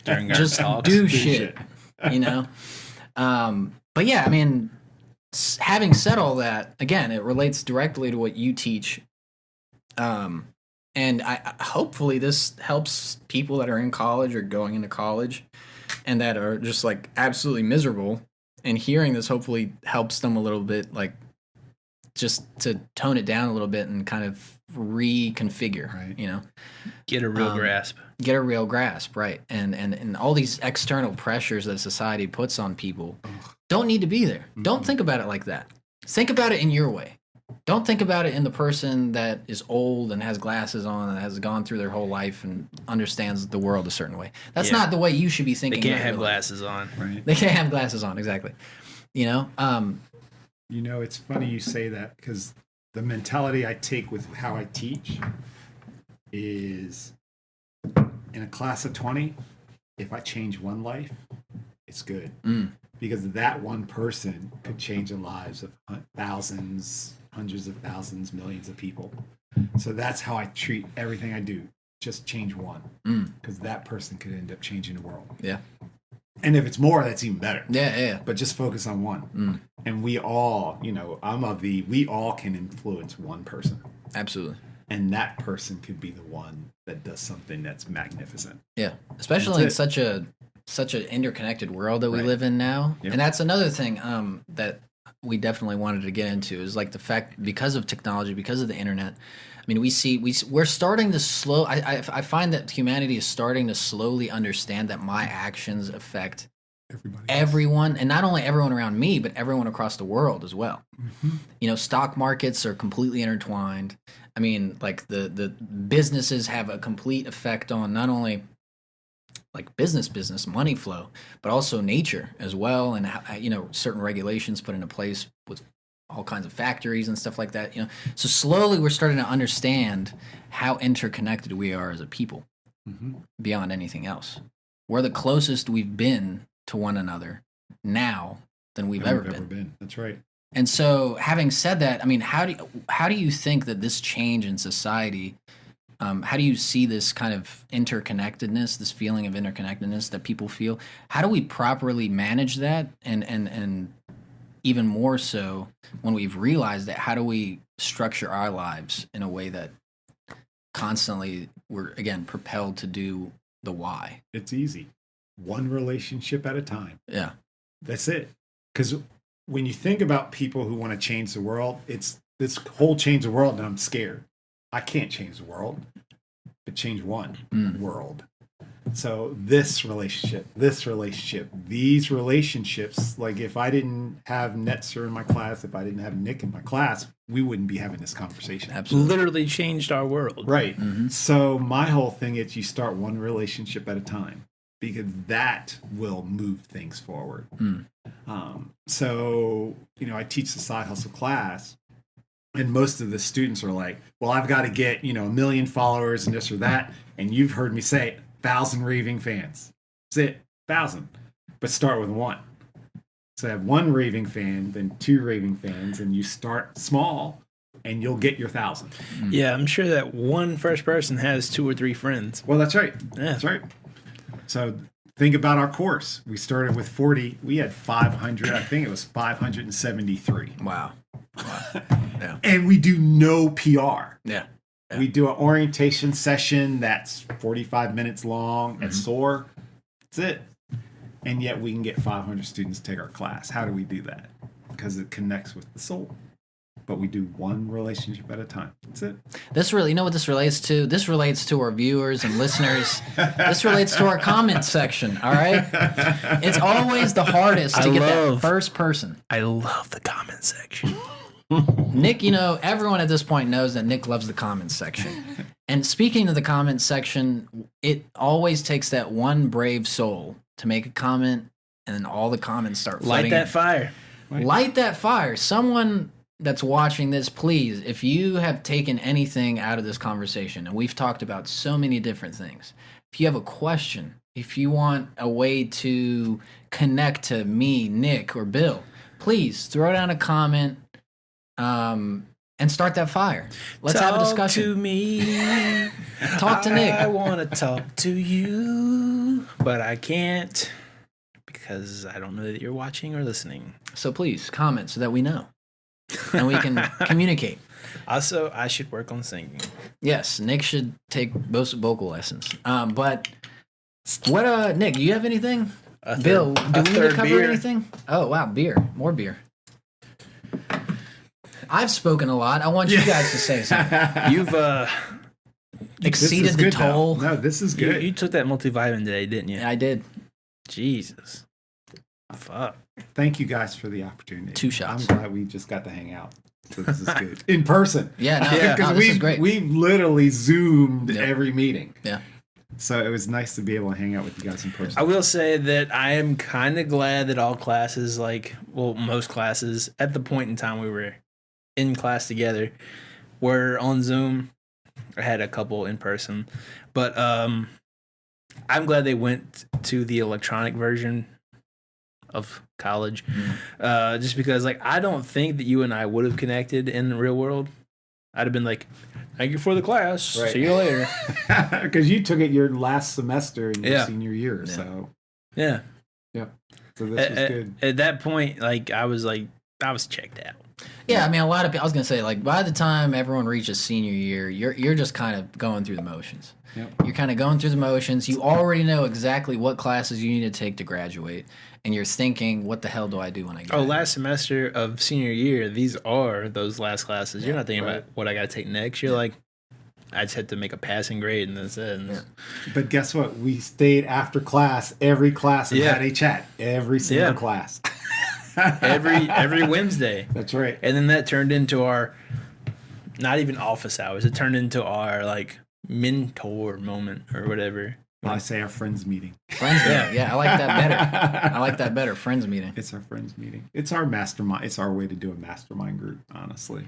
our just talks. do shit. But yeah, I mean, having said all that, again, it relates directly to what you teach. And hopefully this helps people that are in college or going into college and that are just like absolutely miserable. And hearing this hopefully helps them a little bit, like just to tone it down a little bit and kind of reconfigure, Get a real grasp. Get a real grasp, right. And all these external pressures that society puts on people don't need to be there. Don't think about it like that. Think about it in your way. Don't think about it in the person that is old and has glasses on and has gone through their whole life and understands the world a certain way. That's not the way you should be thinking. They can't have glasses on. Right. They can't have glasses on, exactly. It's funny you say that because the mentality I take with how I teach is in a class of 20, if I change one life, it's good. Because that one person could change the lives of thousands, hundreds of thousands, millions of people. So that's how I treat everything I do. Just change one. Because that person could end up changing the world. Yeah. And if it's more, that's even better. Yeah. But just focus on one. And we all, we all can influence one person. Absolutely. And that person could be the one that does something that's magnificent. Yeah. Especially in such an interconnected world that we live in now. Yep. And that's another thing that we definitely wanted to get into is like the fact, because of technology, because of the internet, I mean, we're starting to I find that humanity is starting to slowly understand that my actions affect everyone, and not only everyone around me, but everyone across the world as well. Stock markets are completely intertwined. I mean, like the businesses have a complete effect on not only like business money flow, but also nature as well, and certain regulations put into place with all kinds of factories and stuff like that. So slowly we're starting to understand how interconnected we are as a people beyond anything else. We're the closest we've been to one another now than we've ever been. That's right. And so, having said that, I mean, how do you think that this change in society? How do you see this kind of interconnectedness, this feeling of interconnectedness that people feel? How do we properly manage that? And even more so, when we've realized that, how do we structure our lives in a way that constantly we're, again, propelled to do the why? It's easy. One relationship at a time. Yeah. That's it. Because when you think about people who want to change the world, it's this whole change the world, and I'm scared. I can't change the world, but change one world. So this relationship, these relationships, like if I didn't have Netzer in my class, if I didn't have Nick in my class, we wouldn't be having this conversation. Absolutely. Literally changed our world. Right. So my whole thing is you start one relationship at a time, because that will move things forward. So, I teach the side hustle class, and most of the students are like, well, I've got to get, 1 million followers and this or that. And you've heard me say 1,000 raving fans. That's it, 1,000. But start with one. So have one raving fan, then 2 raving fans, and you start small, and you'll get your 1,000. Yeah, I'm sure that one first person has 2 or 3 friends. Well, that's right. Yeah. That's right. So think about our course. We started with 40. We had 500. I think it was 573. Wow. Yeah. And we do no PR. Yeah. We do an orientation session that's 45 minutes long at SOAR. That's it. And yet we can get 500 students to take our class. How do we do that? Because it connects with the soul. But we do one relationship at a time. That's it. This really, you know what this relates to? This relates to our viewers and listeners. This relates to our comment section, all right? It's always the hardest to get that first person. I love the comment section. Nick, everyone at this point knows that Nick loves the comments section. And speaking of the comment section, it always takes that one brave soul to make a comment, and then all the comments start Light flooding that in. fire. Light that fire. Someone that's watching this, please, if you have taken anything out of this conversation, and we've talked about so many different things, if you have a question, if you want a way to connect to me, Nick, or Bill, please throw down a comment and start that fire. Let's have a discussion. Talk to me. Talk to Nick. I want to talk to you, but I can't because I don't know that you're watching or listening. So please comment so that we know and we can communicate. Also, I should work on singing. Yes, Nick should take most vocal lessons. But what, Nick? Do you have anything? Bill, do we need to cover anything? Oh wow, beer, more beer. I've spoken a lot. I want you guys to say something. You've exceeded the toll. No, this is good. You took that multivitamin today, didn't you? Yeah, I did. Jesus. Fuck. Thank you guys for the opportunity. 2 shots. I'm glad we just got to hang out. So this is good. In person. Yeah, no, this is great. We've literally Zoomed every meeting. Yeah. So it was nice to be able to hang out with you guys in person. I will say that I am kind of glad that all classes, most classes, at the point in time we were in class together, were on Zoom. I had a couple in person. But I'm glad they went to the electronic version of college. Just because, I don't think that you and I would have connected in the real world. I'd have been like, thank you for the class. Right. See you later. Because you took it your last semester in your senior year. Yeah. So yeah. So this was good. At that point, I was checked out. Yeah, I mean, a lot of people. I was gonna say, by the time everyone reaches senior year, you're just kind of going through the motions. Yep. You're kind of going through the motions. You already know exactly what classes you need to take to graduate, and you're thinking, "What the hell do I do when I graduate?" Oh, last semester of senior year, these are those last classes. You're not thinking about what I got to take next. You're like, I just had to make a passing grade, and that's it. Yeah. But guess what? We stayed after class, every class, and had a chat. Every single class. every Wednesday. That's right. And then that turned into our, not even office hours. It turned into our mentor moment or whatever. Well, I say our friends meeting. Friends meeting. Yeah, I like that better. Friends meeting. It's our friends meeting. It's our mastermind. It's our way to do a mastermind group, honestly.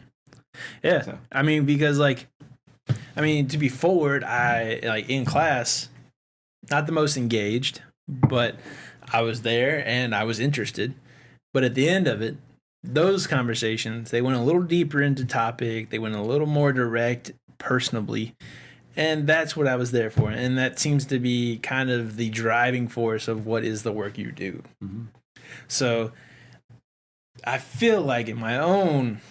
Yeah. So. I mean, because to be forward, I in class, not the most engaged, but I was there and I was interested. But at the end of it, those conversations, they went a little deeper into topic. They went a little more direct, personably. And that's what I was there for. And that seems to be kind of the driving force of what is the work you do. Mm-hmm. So I feel like in my own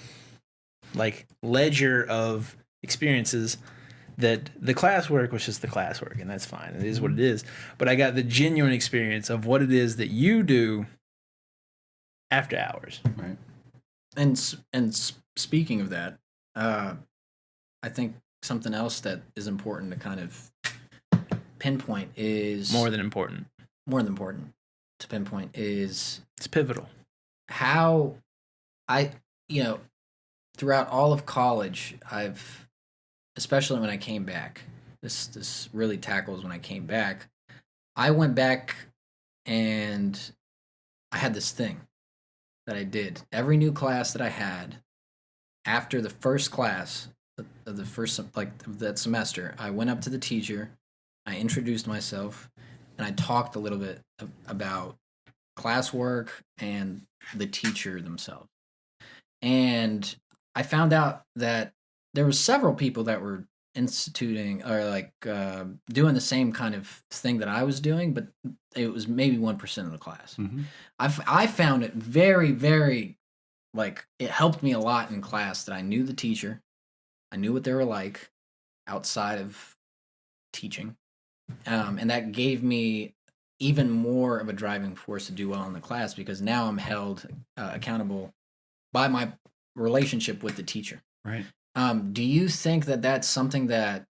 ledger of experiences that the classwork was just the classwork, and that's fine. It is what it is. But I got the genuine experience of what it is that you do after hours. Right. And speaking of that, I think something else that is important to kind of pinpoint is more than important to pinpoint is it's pivotal. How throughout all of college, especially when I came back, this really tackles when I came back. I went back and I had this thing that I did. Every new class that I had, after the first class of the first of that semester, I went up to the teacher, I introduced myself, and I talked a little bit about classwork and the teacher themselves. And I found out that there were several people that were instituting or doing the same kind of thing that I was doing, but it was maybe 1% of the class. Mm-hmm. I found it very, very it helped me a lot in class that I knew the teacher, I knew what they were like outside of teaching, and that gave me even more of a driving force to do well in the class because now I'm held accountable by my relationship with the teacher. Right. Do you think that that's something that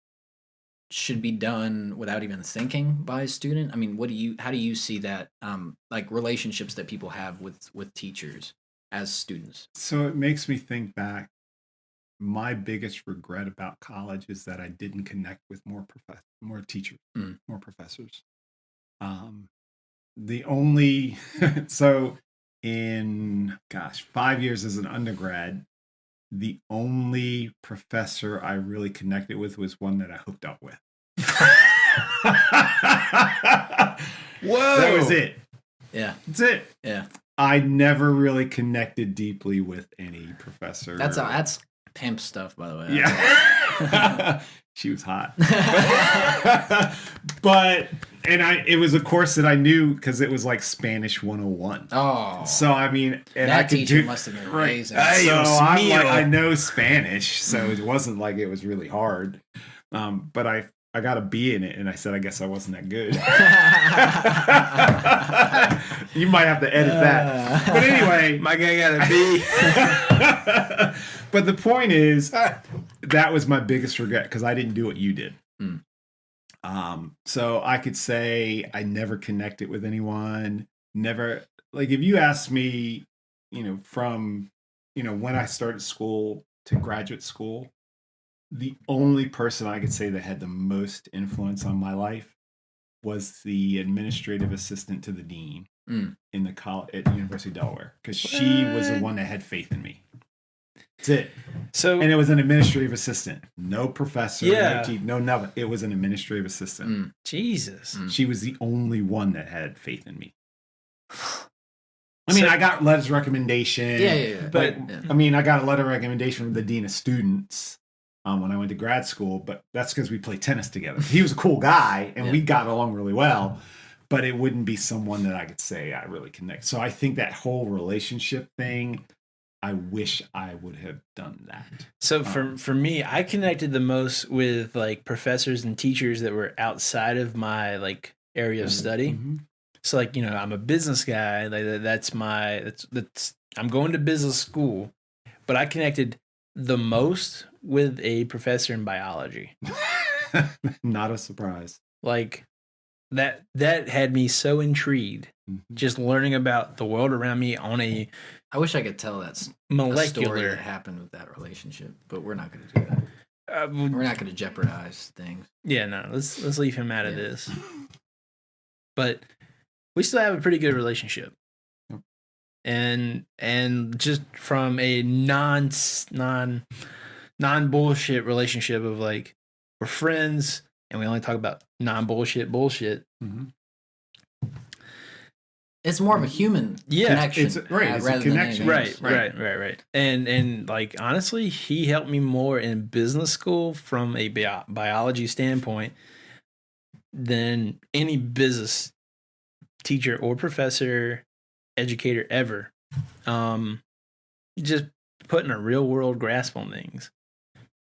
should be done without even thinking by a student? I mean, how do you see that, relationships that people have with teachers as students? So it makes me think back. my biggest regret about college is that I didn't connect with more teachers, more professors. The only so in 5 years as an undergrad, the only professor I really connected with was one that I hooked up with. Whoa. That was it. Yeah. That's it. Yeah. I never really connected deeply with any professor. That's pimp stuff, by the way. Yeah. She was hot. But it was a course that I knew because it was like Spanish 101. Oh. So I mean, and that I could teacher must have been amazing. So I'm like, I mío. know Spanish, so it wasn't like it was really hard. But I got a B in it, and I said, I guess I wasn't that good. You might have to edit that. But anyway, My guy got a B. but the point is, that was my biggest regret because I didn't do what you did. So I could say I never connected with anyone. Never, like, if you asked me, from, when I started school to graduate school, the only person I could say that had the most influence on my life was the administrative assistant to the dean in the college at the University of Delaware, because she was the one that had faith in me. That's it. And it was an administrative assistant, no professor, no nothing. It was an administrative assistant. Jesus. She was the only one that had faith in me. I mean, I got letters of recommendation. Yeah. But I mean, I got a letter of recommendation from the dean of students when I went to grad school, but that's because we played tennis together. He was a cool guy, and we got along really well. But it wouldn't be someone that I could say I really connect. So I think that whole relationship thing, I wish I would have done that. So for me, I connected the most with like professors and teachers that were outside of my like area of study. So like, I'm a business guy. Like that's I'm going to business school, but I connected the most with a professor in biology. Not a surprise. Like that had me so intrigued, just learning about the world around me on a I wish I could tell that's molecular story that happened with that relationship, but we're not going to do that. We're not going to jeopardize things. Yeah, no, let's leave him out of this. But we still have a pretty good relationship. And just from a non bullshit relationship of like, we're friends and we only talk about non bullshit. It's more of a human connection. It's a connection. Right. And like, honestly, he helped me more in business school from a biology standpoint than any business teacher or professor, educator ever. Just putting a real world grasp on things.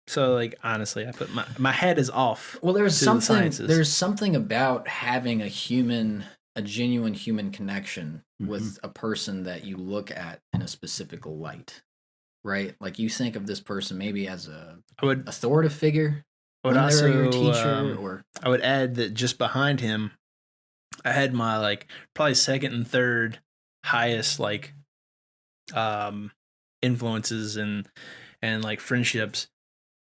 So like, honestly, I put my head is off. Well, there's something about having a genuine human connection with a person that you look at in a specific light, right? Like you think of this person maybe as a authoritative figure, also your teacher, or I would add that just behind him, I had my like probably second and third highest like influences and like friendships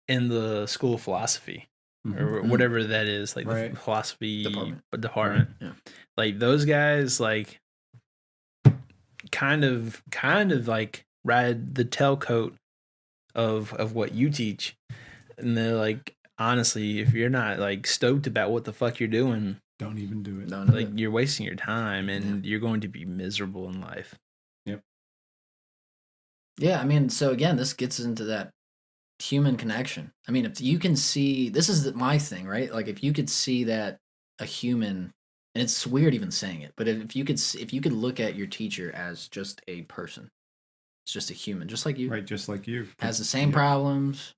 in the School of Philosophy. Or whatever that is, like the philosophy department. Yeah. Like those guys, like kind of like ride the tailcoat of what you teach, and they're like, honestly, if you're not like stoked about what the fuck you're doing, don't even do it. Like you're wasting your time, and you're going to be miserable in life. Yep. Yeah, I mean, so again, this gets into that human connection. I mean, if you can see, this is my thing, right? Like if you could see that a human, and it's weird even saying it, but if you could look at your teacher as just a person, it's just a human, just like you, right? Just like you, has the same problems,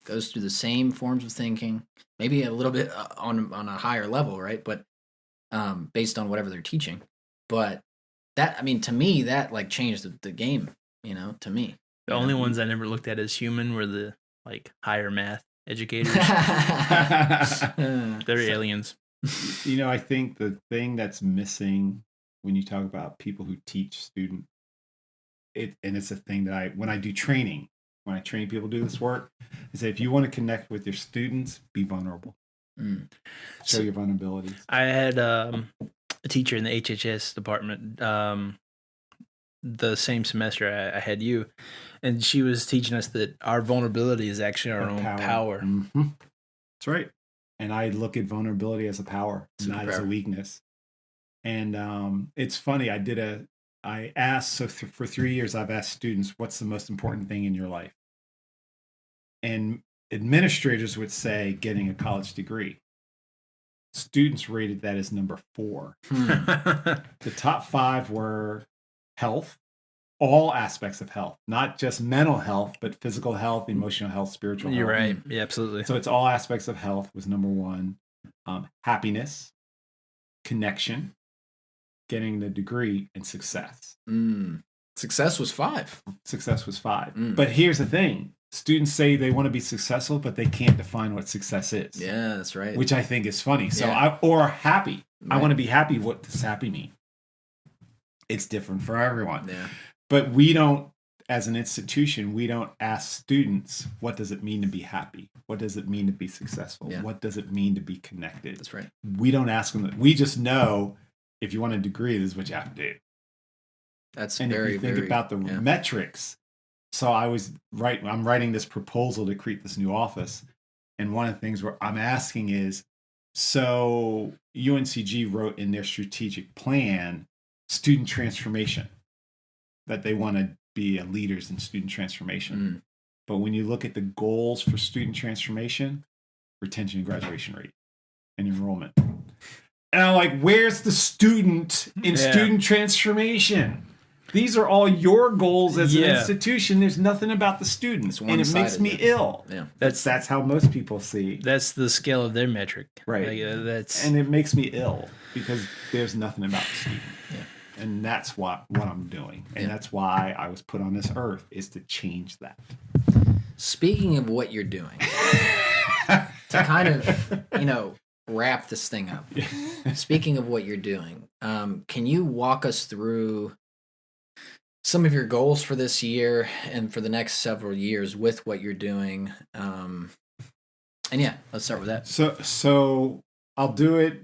goes through the same forms of thinking, maybe a little bit on a higher level, right? But based on whatever they're teaching. But that, I mean, to me, that like changed the game, to me. The only ones I never looked at as human were the like higher math educators. They're aliens. I think the thing that's missing when you talk about people who teach students, it's a thing that when I do training, when I train people to do this work. I say, if you want to connect with your students, be vulnerable. Show your vulnerabilities. I had a teacher in the HHS department the same semester I had you, and she was teaching us that our vulnerability is actually our own power. Mm-hmm. That's right. And I look at vulnerability as a power, not as a weakness. And it's funny. I asked, for 3 years, I've asked students, what's the most important thing in your life? And administrators would say getting a college degree. Students rated that as number 4. The top 5 were health, all aspects of health, not just mental health, but physical health, emotional health, spiritual health. You're right. Yeah, absolutely. So it's all aspects of health was number 1. Happiness, connection, getting the degree, and success. Success was 5. Success was 5. But here's the thing. Students say they want to be successful, but they can't define what success is. Yeah, that's right. Which I think is funny. So or happy. Right. I want to be happy. What does happy mean? It's different for everyone. Yeah. But we don't, as an institution, we don't ask students, what does it mean to be happy? What does it mean to be successful? Yeah. What does it mean to be connected? That's right. We don't ask them that. We just know if you want a degree, this is what you have to do. That's and very, if you think about the metrics. So I'm writing this proposal to create this new office. And one of the things where I'm asking is, so UNCG wrote in their strategic plan, student transformation, that they want to be leaders in student transformation. But when you look at the goals for student transformation, retention and graduation rate and enrollment. And I'm like, where's the student in student transformation? These are all your goals as an institution. There's nothing about the students. And it makes me ill. Yeah. That's how most people see. That's the scale of their metric. Right. Like, and it makes me ill because there's nothing about the student. Yeah. And that's what I'm doing. And that's why I was put on this earth, is to change that. Speaking of what you're doing, to kind of, wrap this thing up. Speaking of what you're doing, can you walk us through some of your goals for this year and for the next several years with what you're doing? And let's start with that. So I'll do it.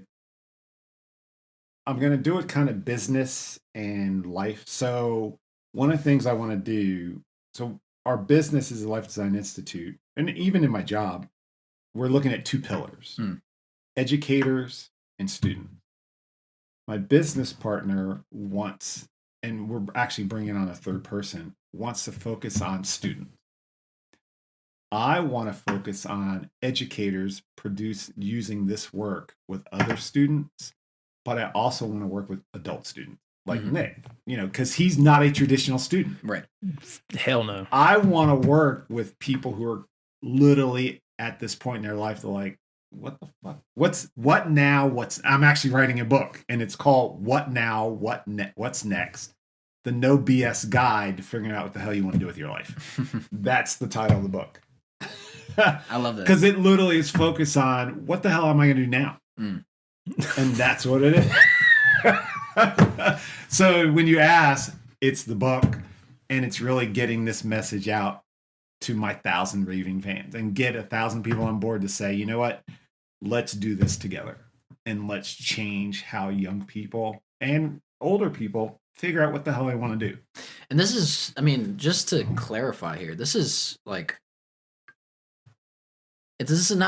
I'm going to do it kind of business and life. So one of the things I want to do, so our business is a Life Design Institute. And even in my job, we're looking at 2 pillars, educators and students. My business partner wants, and we're actually bringing on a 3rd person, wants to focus on students. I want to focus on educators using this work with other students, but I also want to work with adult students like Nick, because he's not a traditional student. Right. Hell no. I want to work with people who are literally at this point in their life. They're like, what the fuck? What now? I'm actually writing a book, and it's called What Now? What's Next? The No BS Guide to Figuring Out What the Hell You Want to Do with Your Life. That's the title of the book. I love that. Because it literally is focused on what the hell am I going to do now? And that's what it is. So when you ask, it's the book, and it's really getting this message out to my 1,000 raving fans and get 1,000 people on board to say, you know what, let's do this together and let's change how young people and older people figure out what the hell they want to do. And this is, just to clarify here, this is not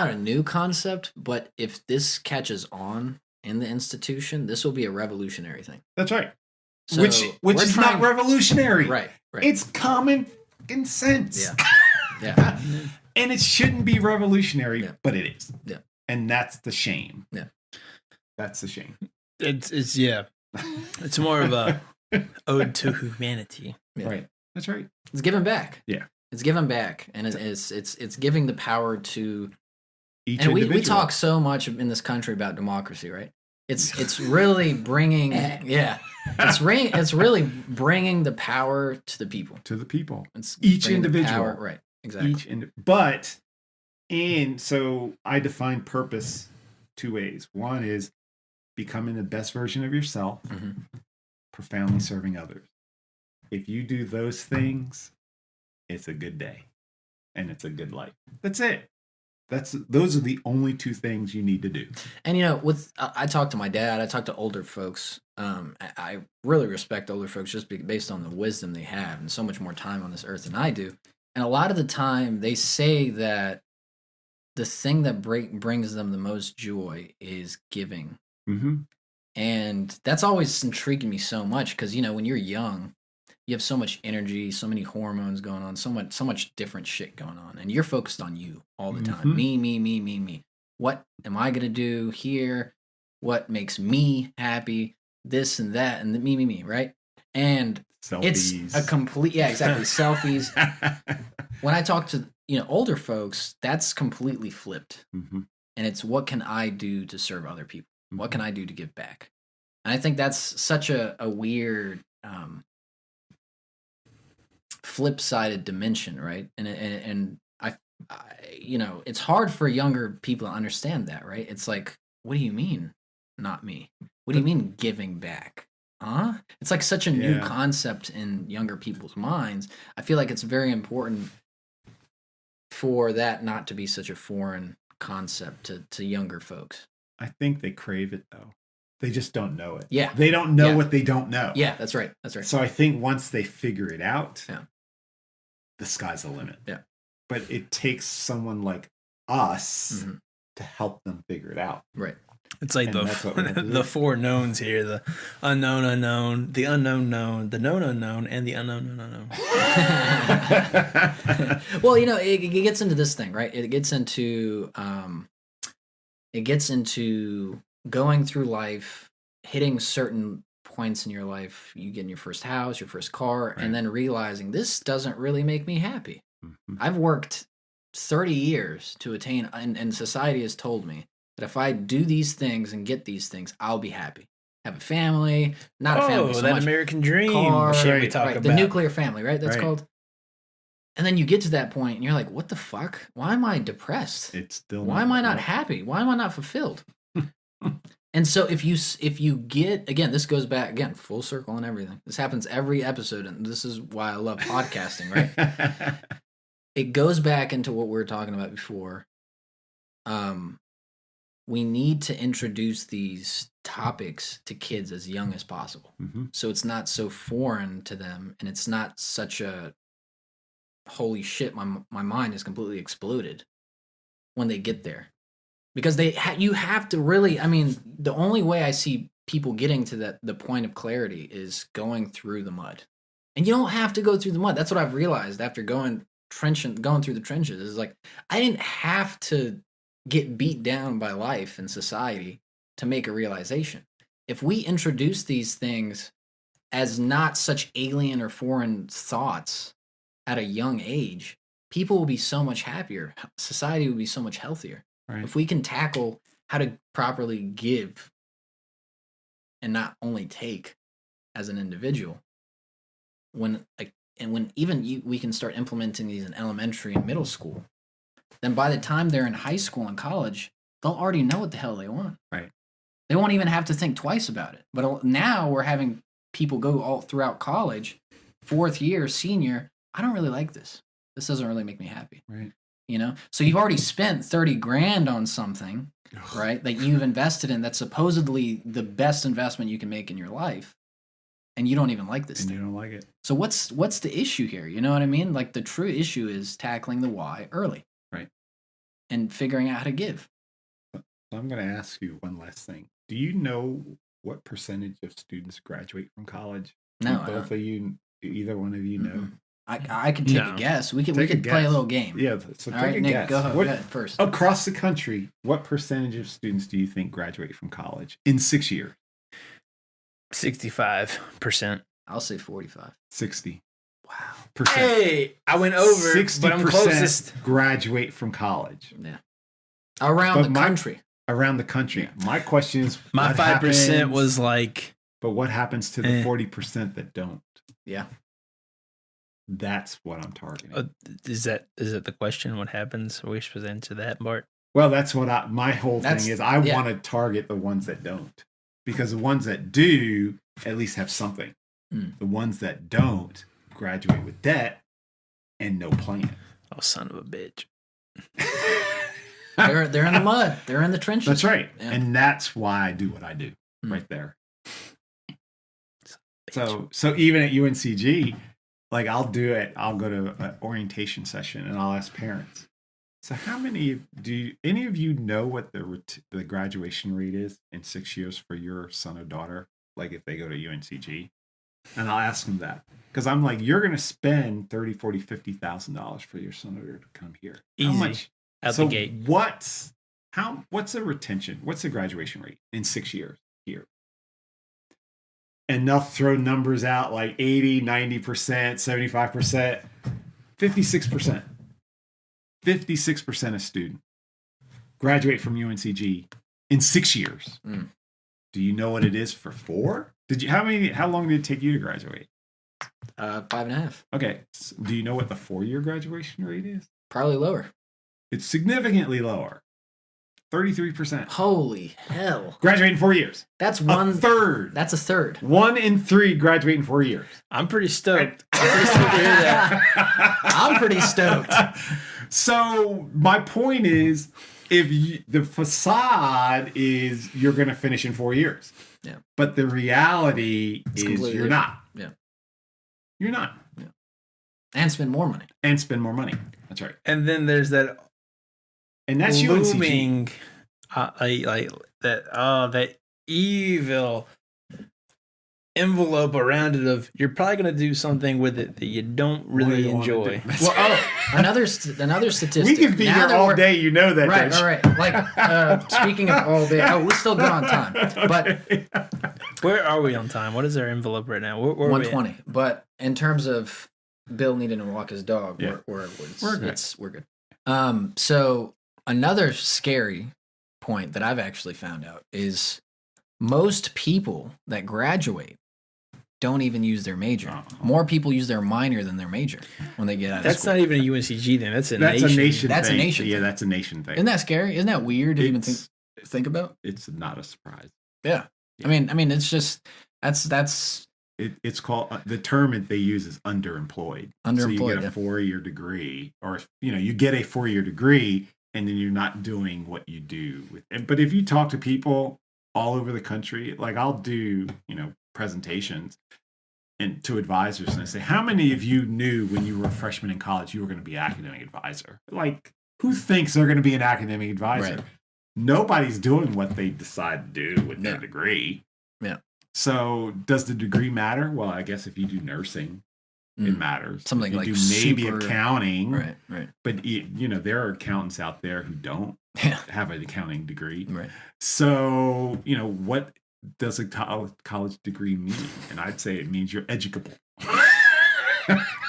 a new concept, but if this catches on in the institution, this will be a revolutionary thing. That's right. So which is not revolutionary. Right. It's common sense. Yeah. And it shouldn't be revolutionary, but it is. Yeah. And that's the shame. Yeah. That's the shame. It's more of a ode to humanity. Yeah. Right. That's right. It's giving back. Yeah. It's giving back, and it's giving the power to each and individual. we talk so much in this country about democracy, right? It's really bringing it's really bringing the power to the people. To the people. It's each bringing the individual. power, right? Exactly. So I define purpose 2 ways. One is becoming the best version of yourself, profoundly serving others. If you do those things, it's a good day. and it's a good life. That's it. Those are the only two things you need to do. And I talk to my dad, I talk to older folks. I really respect older folks just based on the wisdom they have and so much more time on this earth than I do. And a lot of the time they say that the thing that brings them the most joy is giving. Mm-hmm. And that's always intrigued me so much because, when you're young, you have so much energy, so many hormones going on, so much different shit going on. And you're focused on you all the time. Mm-hmm. Me. What am I going to do here? What makes me happy? This and that and the me, right? And selfies. It's a complete, exactly. Selfies. When I talk to, older folks, that's completely flipped. Mm-hmm. And it's what can I do to serve other people? Mm-hmm. What can I do to give back? And I think that's such a weird, flip-sided dimension, right? And I it's hard for younger people to understand that, right? It's like, what do you mean, not me? What do you mean giving back? Huh? It's like such a new concept in younger people's minds. I feel like it's very important for that not to be such a foreign concept to younger folks. I think they crave it though. They just don't know it. Yeah. They don't know what they don't know. Yeah, that's right. So I think once they figure it out, the sky's the limit. Yeah. But it takes someone like us to help them figure it out. Right. It's like the four knowns here: the unknown unknown, the unknown known, the known unknown, and the unknown unknown. Well, it gets into this thing, right? It gets into going through life, hitting certain points in your life. You get in your first house, your first car, and then realizing this doesn't really make me happy. Mm-hmm. I've worked 30 years to attain, and society has told me that if I do these things and get these things, I'll be happy. Have a family, not a family. So that much, American dream car, shit we talk about. The nuclear family, right? That's called. And then you get to that point and you're like, what the fuck? Why am I depressed? It's still. Why am I not happy? Why am I not fulfilled? And so if you get, again, this goes back, again, full circle and everything. This happens every episode, and this is why I love podcasting, right? It goes back into what we were talking about before. We need to introduce these topics to kids as young as possible. Mm-hmm. So it's not so foreign to them, and it's not such a, holy shit, my mind is completely exploded when they get there. Because you have to really, the only way I see people getting to the point of clarity is going through the mud. And you don't have to go through the mud. That's what I've realized after going through the trenches. Is like, I didn't have to get beat down by life and society to make a realization. If we introduce these things as not such alien or foreign thoughts at a young age, people will be so much happier. Society will be so much healthier. Right. If we can tackle how to properly give and not only take as an individual, when we can start implementing these in elementary and middle school, then by the time they're in high school and college, they'll already know what the hell they want. Right. They won't even have to think twice about it. But now we're having people go all throughout college, fourth year, senior, I don't really like this. This doesn't really make me happy. Right. So you've already spent 30 grand on something, right, that you've invested in that's supposedly the best investment you can make in your life, and you don't even like this thing. You don't like it. So what's the issue here? You know what I mean? Like, the true issue is tackling the why early. Right. And figuring out how to give. So I'm going to ask you one last thing. Do you know what percentage of students graduate from college? No. Both of you, either one of you know? I could take a guess. We could play a little game. Yeah, so take a Nick, guess. Go ahead first. Across the country, what percentage of students do you think graduate from college in 6 years? 65%. I'll say 45. 60. Wow. Hey, I went over, 60%, but I'm closest. Graduate from college. Yeah. Around the country. Around the country. Yeah. My question is, my 5% was like. But what happens to the 40% that don't? Yeah. That's what I'm targeting. Is that the question? What happens? Are we supposed to answer that, Bart? Well, that's what my whole thing is. I want to target the ones that don't, because the ones that do at least have something. The ones that don't graduate with debt and no plan. Oh, son of a bitch. They're in the mud. They're in the trenches. That's right. Yeah. And that's why I do what I do right there. So even at UNCG, like I'll do it. I'll go to an orientation session and I'll ask parents. So how many any of you know what the graduation rate is in 6 years for your son or daughter? Like if they go to UNCG, and I'll ask them that because I'm like, you're going to spend $30,000, $40,000, $50,000 for your son or daughter to come here. Easy. How much? Out the gate. What's the retention? What's the graduation rate in 6 years here? And they'll throw numbers out like 80, 90%, 75%, 56%. 56% of students graduate from UNCG in 6 years. Mm. Do you know what it is for 4? How long did it take you to graduate? 5.5. Okay. So do you know what the 4-year graduation rate is? Probably lower. It's significantly lower. 33%. Holy hell. Graduate in 4 years. That's A one third. That's a third. 1 in 3 graduate in 4 years. I'm pretty stoked. I'm pretty stoked to hear that. I'm pretty stoked. So my point is, the facade is you're going to finish in 4 years. Yeah. But the reality is completely you're not. Yeah. You're not. Yeah. And spend more money. And spend more money. That's right. And then there's that And that's looming, UNCG. that evil envelope around it of you're probably going to do something with it that you don't really enjoy. Well, another statistic. We could be Now here that all we're- day. You know that. Right, don't you? all right. Like, speaking of all day, we're still good on time. But Where are we on time? What is our envelope right now? Where are we at? 120. But in terms of Bill needing to walk his dog, Yeah. we're good. We're good. So another scary point that I've actually found out is most people that graduate don't even use their major. More people use their minor than their major when they get out of That's school. not even a UNCG then. That's a That's nation. a nation. That's a thing. nation Yeah, thing. that's a nation thing. Isn't that scary? Isn't that weird to even It's- think about? It's not a surprise. Yeah. I mean, it's just that's It's called the term that they use is underemployed. So you Underemployed, get a yeah. 4-year degree, or you get a 4-year degree, and then you're not doing what you do. But if you talk to people all over the country, like I'll do, presentations and to advisors, and I say, how many of you knew when you were a freshman in college you were going to be an academic advisor? Like, who thinks they're going to be an academic advisor? Right. Nobody's doing what they decide to do with their Yeah. degree. Yeah. So does the degree matter? Well, I guess if you do nursing, it matters. Something if you like do maybe super- accounting, right. but there are accountants out there who don't Yeah. have an accounting degree. Right. So what does a college degree mean? And I'd say it means you're educable.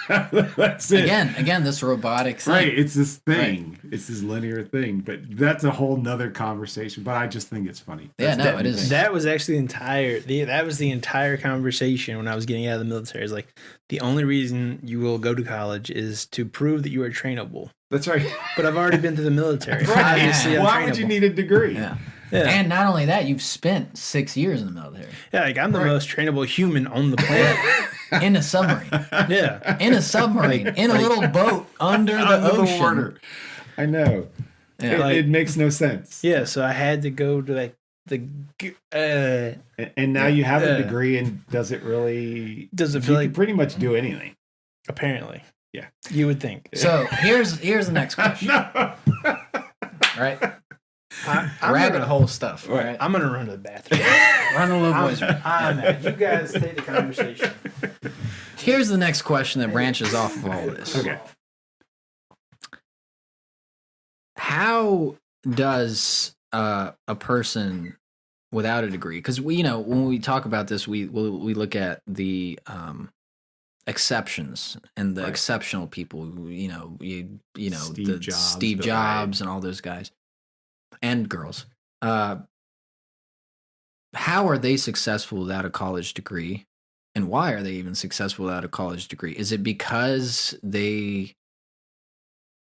That's it. Again, this robotic thing. Right, it's this thing. Right. It's this linear thing, but that's a whole nother conversation. But I just think it's funny. Yeah, That's no, it is. That was actually the entire conversation when I was getting out of the military. It's like the only reason you will go to college is to prove that you are trainable. That's right. But I've already been to the military. Right. Obviously, I'm Why would you trainable. need a degree? Yeah. Yeah. And not only that, you've spent 6 years in the military Yeah, like I'm the most trainable human on the planet. in a submarine, Yeah. in a submarine, in a little boat under the Under ocean. the water. I know. Yeah. It makes no sense. Yeah, so I had to go to like And now you have a degree, and does it really? Does it You feel can like pretty much do anything? apparently. Yeah. You would think. So here's the next question. No. Right? I'm Rabbit gonna, hole stuff. Right? I'm gonna run to the bathroom. Run the little boys. I'm out. You guys take the conversation. Here's the next question that branches off of all this. Okay. How does a person without a degree? Because when we talk about this, we look at the exceptions and the Right. exceptional people. Steve Jobs, Steve Bill Jobs, and all those guys and girls. How are they successful without a college degree? And why are they even successful without a college degree? Is it because they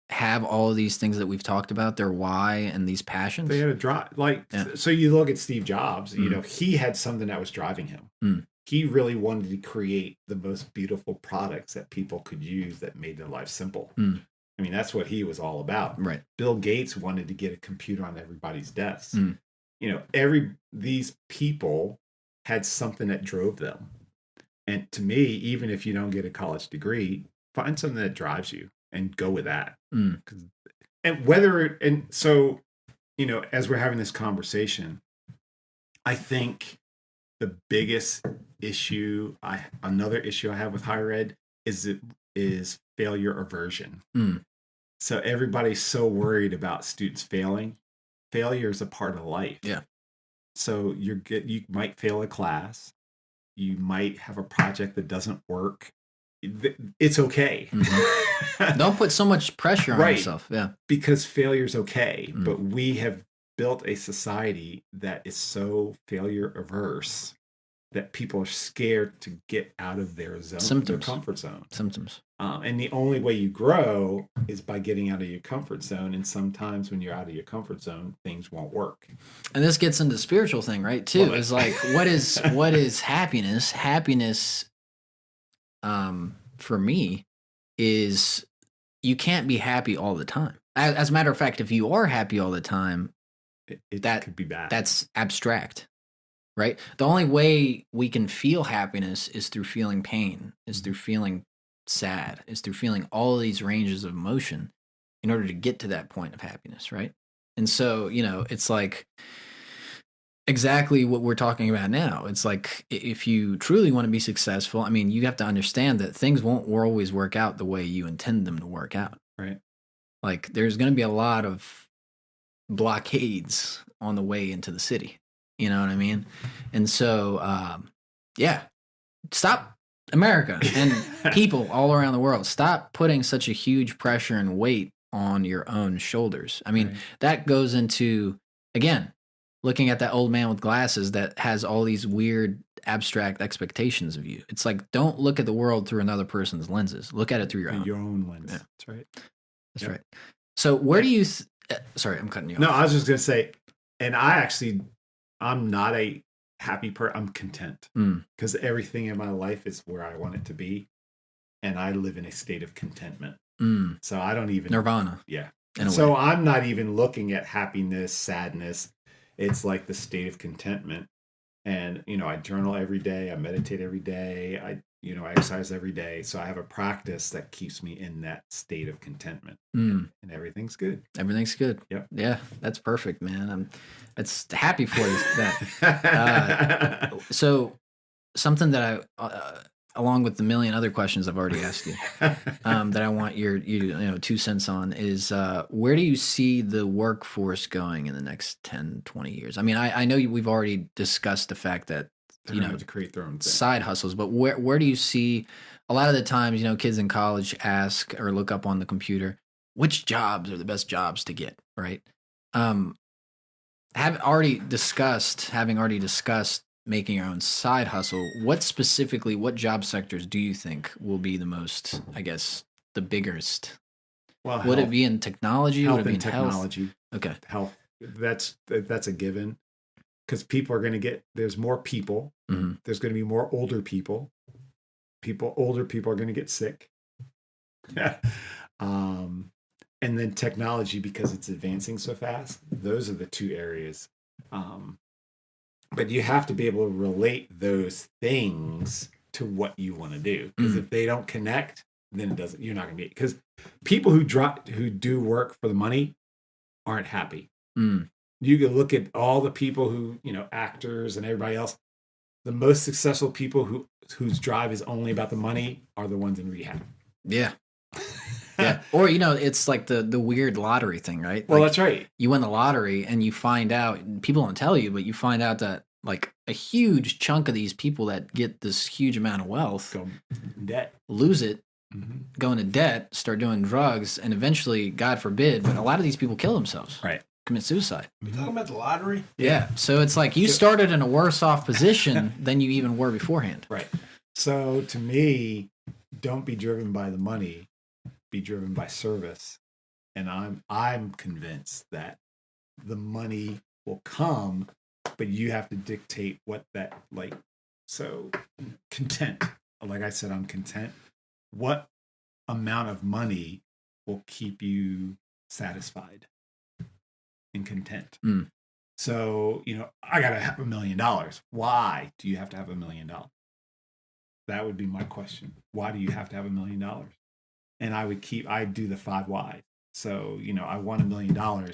have all of these things that we've talked about, their why and these passions? They had a drive. Yeah. So you look at Steve Jobs, he had something that was driving him. Mm. He really wanted to create the most beautiful products that people could use that made their life simple. Mm. I mean, that's what he was all about. Right. Bill Gates wanted to get a computer on everybody's desks. Mm. You know, these people had something that drove them. And to me, even if you don't get a college degree, find something that drives you and go with that. Mm. And so, you know, as we're having this conversation, I think the biggest another issue I have with higher ed is failure aversion. Mm. So everybody's so worried about students failing. Failure is a part of life. Yeah. So you might fail a class. You might have a project that doesn't work. It's okay. Mm-hmm. Don't put so much pressure on yourself. Yeah. Because failure's okay. But we have built a society that is so failure averse that people are scared to get out of their zone, their comfort zone. Symptoms. And the only way you grow is by getting out of your comfort zone. And sometimes when you're out of your comfort zone, things won't work. And this gets into the spiritual thing, right? Too. It's like, what is happiness? Happiness, for me, is you can't be happy all the time. As a matter of fact, if you are happy all the time, that could be bad. That's abstract. Right? The only way we can feel happiness is through feeling pain, is through feeling sad, is through feeling all of these ranges of emotion in order to get to that point of happiness, right? And so, you know, it's like exactly what we're talking about now. It's like if you truly want to be successful, I mean, you have to understand that things won't always work out the way you intend them to work out. Right. Like there's going to be a lot of blockades on the way into the city. You know what I mean? And so, yeah, stop, America and people all around the world, stop putting such a huge pressure and weight on your own shoulders. I mean, that goes into, again, looking at that old man with glasses that has all these weird abstract expectations of you. It's like, don't look at the world through another person's lenses. Look at it through your own. Your own lens. Yeah. That's right. That's right. So where do you, sorry, I'm cutting you off. No, I was just going to say, and I'm not a happy person. I'm content because everything in my life is where I want it to be. And I live in a state of contentment. So I don't even. Nirvana. Yeah. So I'm not even looking at happiness, sadness. It's like the state of contentment. And, you know, I journal every day. I meditate every day. I exercise every day. So I have a practice that keeps me in that state of contentment. And everything's good. Everything's good. Yep. Yeah, that's perfect, man. It's happy for you. That. So something that I, along with the million other questions I've already asked you, that I want your 2 cents on is where do you see the workforce going in the next 10, 20 years? I mean, I know we've already discussed the fact that to create their own thing. Side hustles, but where do you see a lot of the times, you know, kids in college ask or look up on the computer, which jobs are the best jobs to get, right? Having already discussed making your own side hustle, what job sectors do you think will be the most, I guess, the biggest? Well, would it be in technology? Health would it be in technology? Health? Okay. Health. That's a given. Because people are going to there's more people. Mm-hmm. There's going to be more older people. Older people are going to get sick. And then technology, because it's advancing so fast. Those are the two areas. But you have to be able to relate those things to what you want to do. Because if they don't connect, then you're not going to be. Because people who do work for the money aren't happy. You can look at all the people who, you know, actors and everybody else. The most successful people whose drive is only about the money are the ones in rehab. Yeah. Yeah. Or, you know, it's like the weird lottery thing, right? Well, like, that's right. You win the lottery and you find out, people don't tell you, but you find out that like a huge chunk of these people that get this huge amount of wealth go in debt, lose it, go into debt, start doing drugs, and eventually, God forbid, but a lot of these people kill themselves. Right. Commit suicide. Are we talking about the lottery? Yeah. So it's like you started in a worse off position than you even were beforehand. Right. So to me, don't be driven by the money, be driven by service. And I'm convinced that the money will come, but you have to dictate what that so content. Like I said, I'm content. What amount of money will keep you satisfied and content. Mm. So, I got to have $1 million. Why do you have to have $1 million? That would be my question. Why do you have to have $1 million? And I'd do the 5 whys. So, I want $1 million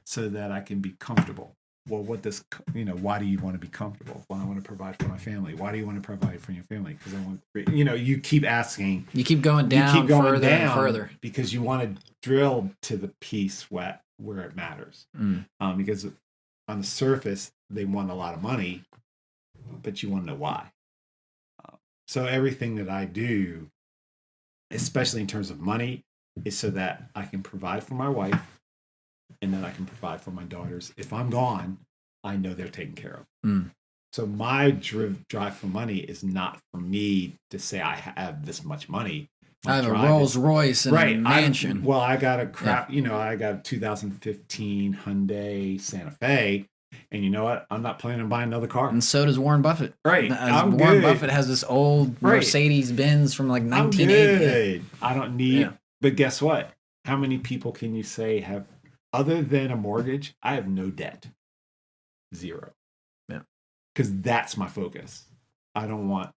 so that I can be comfortable. Well, why do you want to be comfortable? Well, I want to provide for my family. Why do you want to provide for your family? Because I want, you keep asking. You keep going down further and further. Because you want to drill to the piece where it matters. Because on the surface, they want a lot of money, but you want to know why. So everything that I do, especially in terms of money, is so that I can provide for my wife and then I can provide for my daughters. If I'm gone, I know they're taken care of. So my drive for money is not for me to say I have this much money. I have a Rolls Royce and a mansion. I got a I got a 2015 Hyundai Santa Fe. And you know what? I'm not planning on buying another car. And so does Warren Buffett. Right. Warren Buffett has this old Mercedes Benz from like 1980. I don't need. But guess what? How many people can you say have, other than a mortgage, I have no debt? 0. Yeah. Because that's my focus. I don't want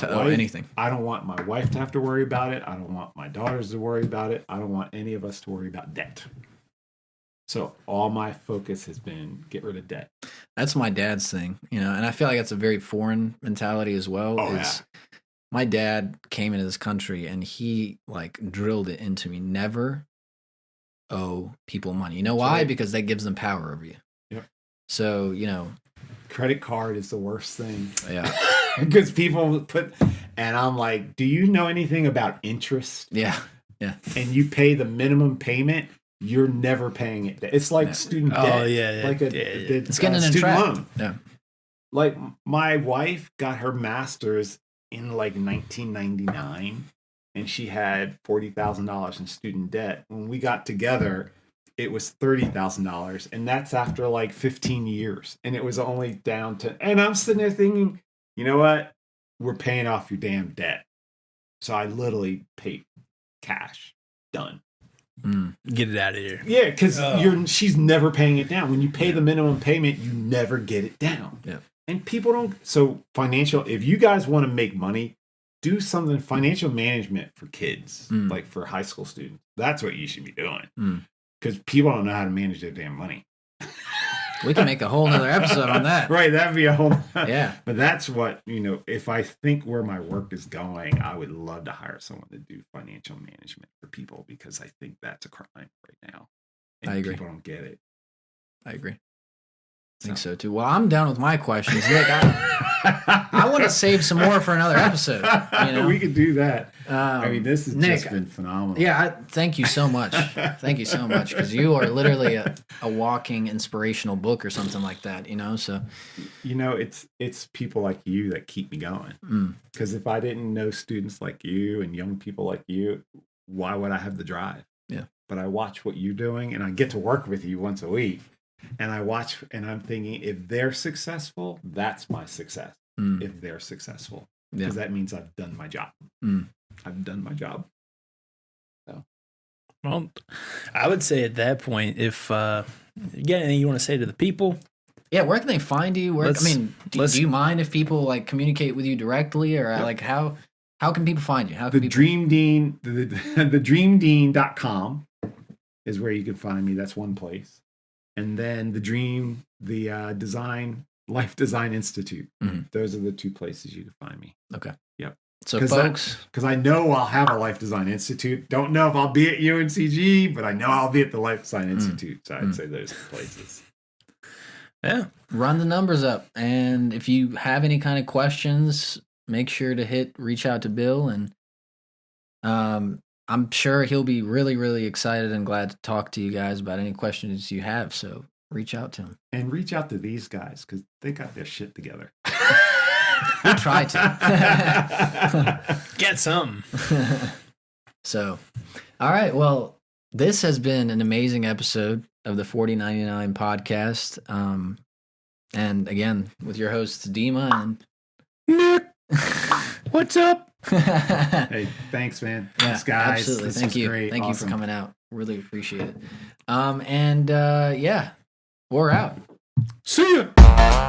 anything. I don't want my wife to have to worry about it. I don't want my daughters to worry about it. I don't want any of us to worry about debt. So all my focus has been get rid of debt. That's my dad's thing, and I feel like that's a very foreign mentality as well. My dad came into this country and he drilled it into me. Never owe people money. You know why? Right. Because that gives them power over you. Yep. So, credit card is the worst thing. Yeah. Because people and I'm like, do you know anything about interest? Yeah. Yeah. And you pay the minimum payment. You're never paying it. It's like student debt. Oh, yeah. Like it's getting in a student trap. loan. Yeah. Like my wife got her master's in 1999 and she had $40,000 in student debt. When we got together, it was $30,000. And that's after 15 years. And it was only down to, and I'm sitting there thinking, you know what? We're paying off your damn debt. So I literally paid cash. Done. Get it out of here. Yeah, because she's never paying it down. When you pay the minimum payment, you never get it down. Yeah. And people don't. So if you guys want to make money, do something financial management for kids, like for high school students. That's what you should be doing. Because people don't know how to manage their damn money. We can make a whole nother episode on that. Right, that'd be a whole. Yeah. But that's what, if I think where my work is going, I would love to hire someone to do financial management for people because I think that's a crime right now. And I agree. People don't get it. I agree. I think so too. Well, I'm done with my questions. Nick, I want to save some more for another episode. We could do that. This has Nick, just been phenomenal. Yeah, thank you so much. Thank you so much because you are literally a walking inspirational book or something like that. So it's people like you that keep me going. Because if I didn't know students like you and young people like you, why would I have the drive? Yeah. But I watch what you're doing, and I get to work with you once a week. And I watch, and I'm thinking, if they're successful, that's my success. If they're successful, because that means I've done my job. I've done my job. So, well, I would say at that point, if you got anything you want to say to the people, where can they find you? Do you mind if people communicate with you directly, or how can people find you? How can Dream Dean, the dreamdean.com is where you can find me. That's one place. And then Life Design Institute. Those are the 2 places you can find me. Okay. Yep. So folks, because I know I'll have a Life Design Institute. Don't know if I'll be at UNCG, but I know I'll be at the Life Design Institute. So I'd say those places. Yeah. Run the numbers up. And if you have any kind of questions, make sure to reach out to Bill, and I'm sure he'll be really, really excited and glad to talk to you guys about any questions you have. So reach out to him. And reach out to these guys because they got their shit together. We try to. Get some. So, all right. Well, this has been an amazing episode of the 4099 podcast. And again, with your hosts, Dima and Nick. What's up? Hey, thanks, man. Thanks, guys. Absolutely. This Thank was you. great. Thank you for Awesome. coming out. Really appreciate it. Yeah, we're out. See ya.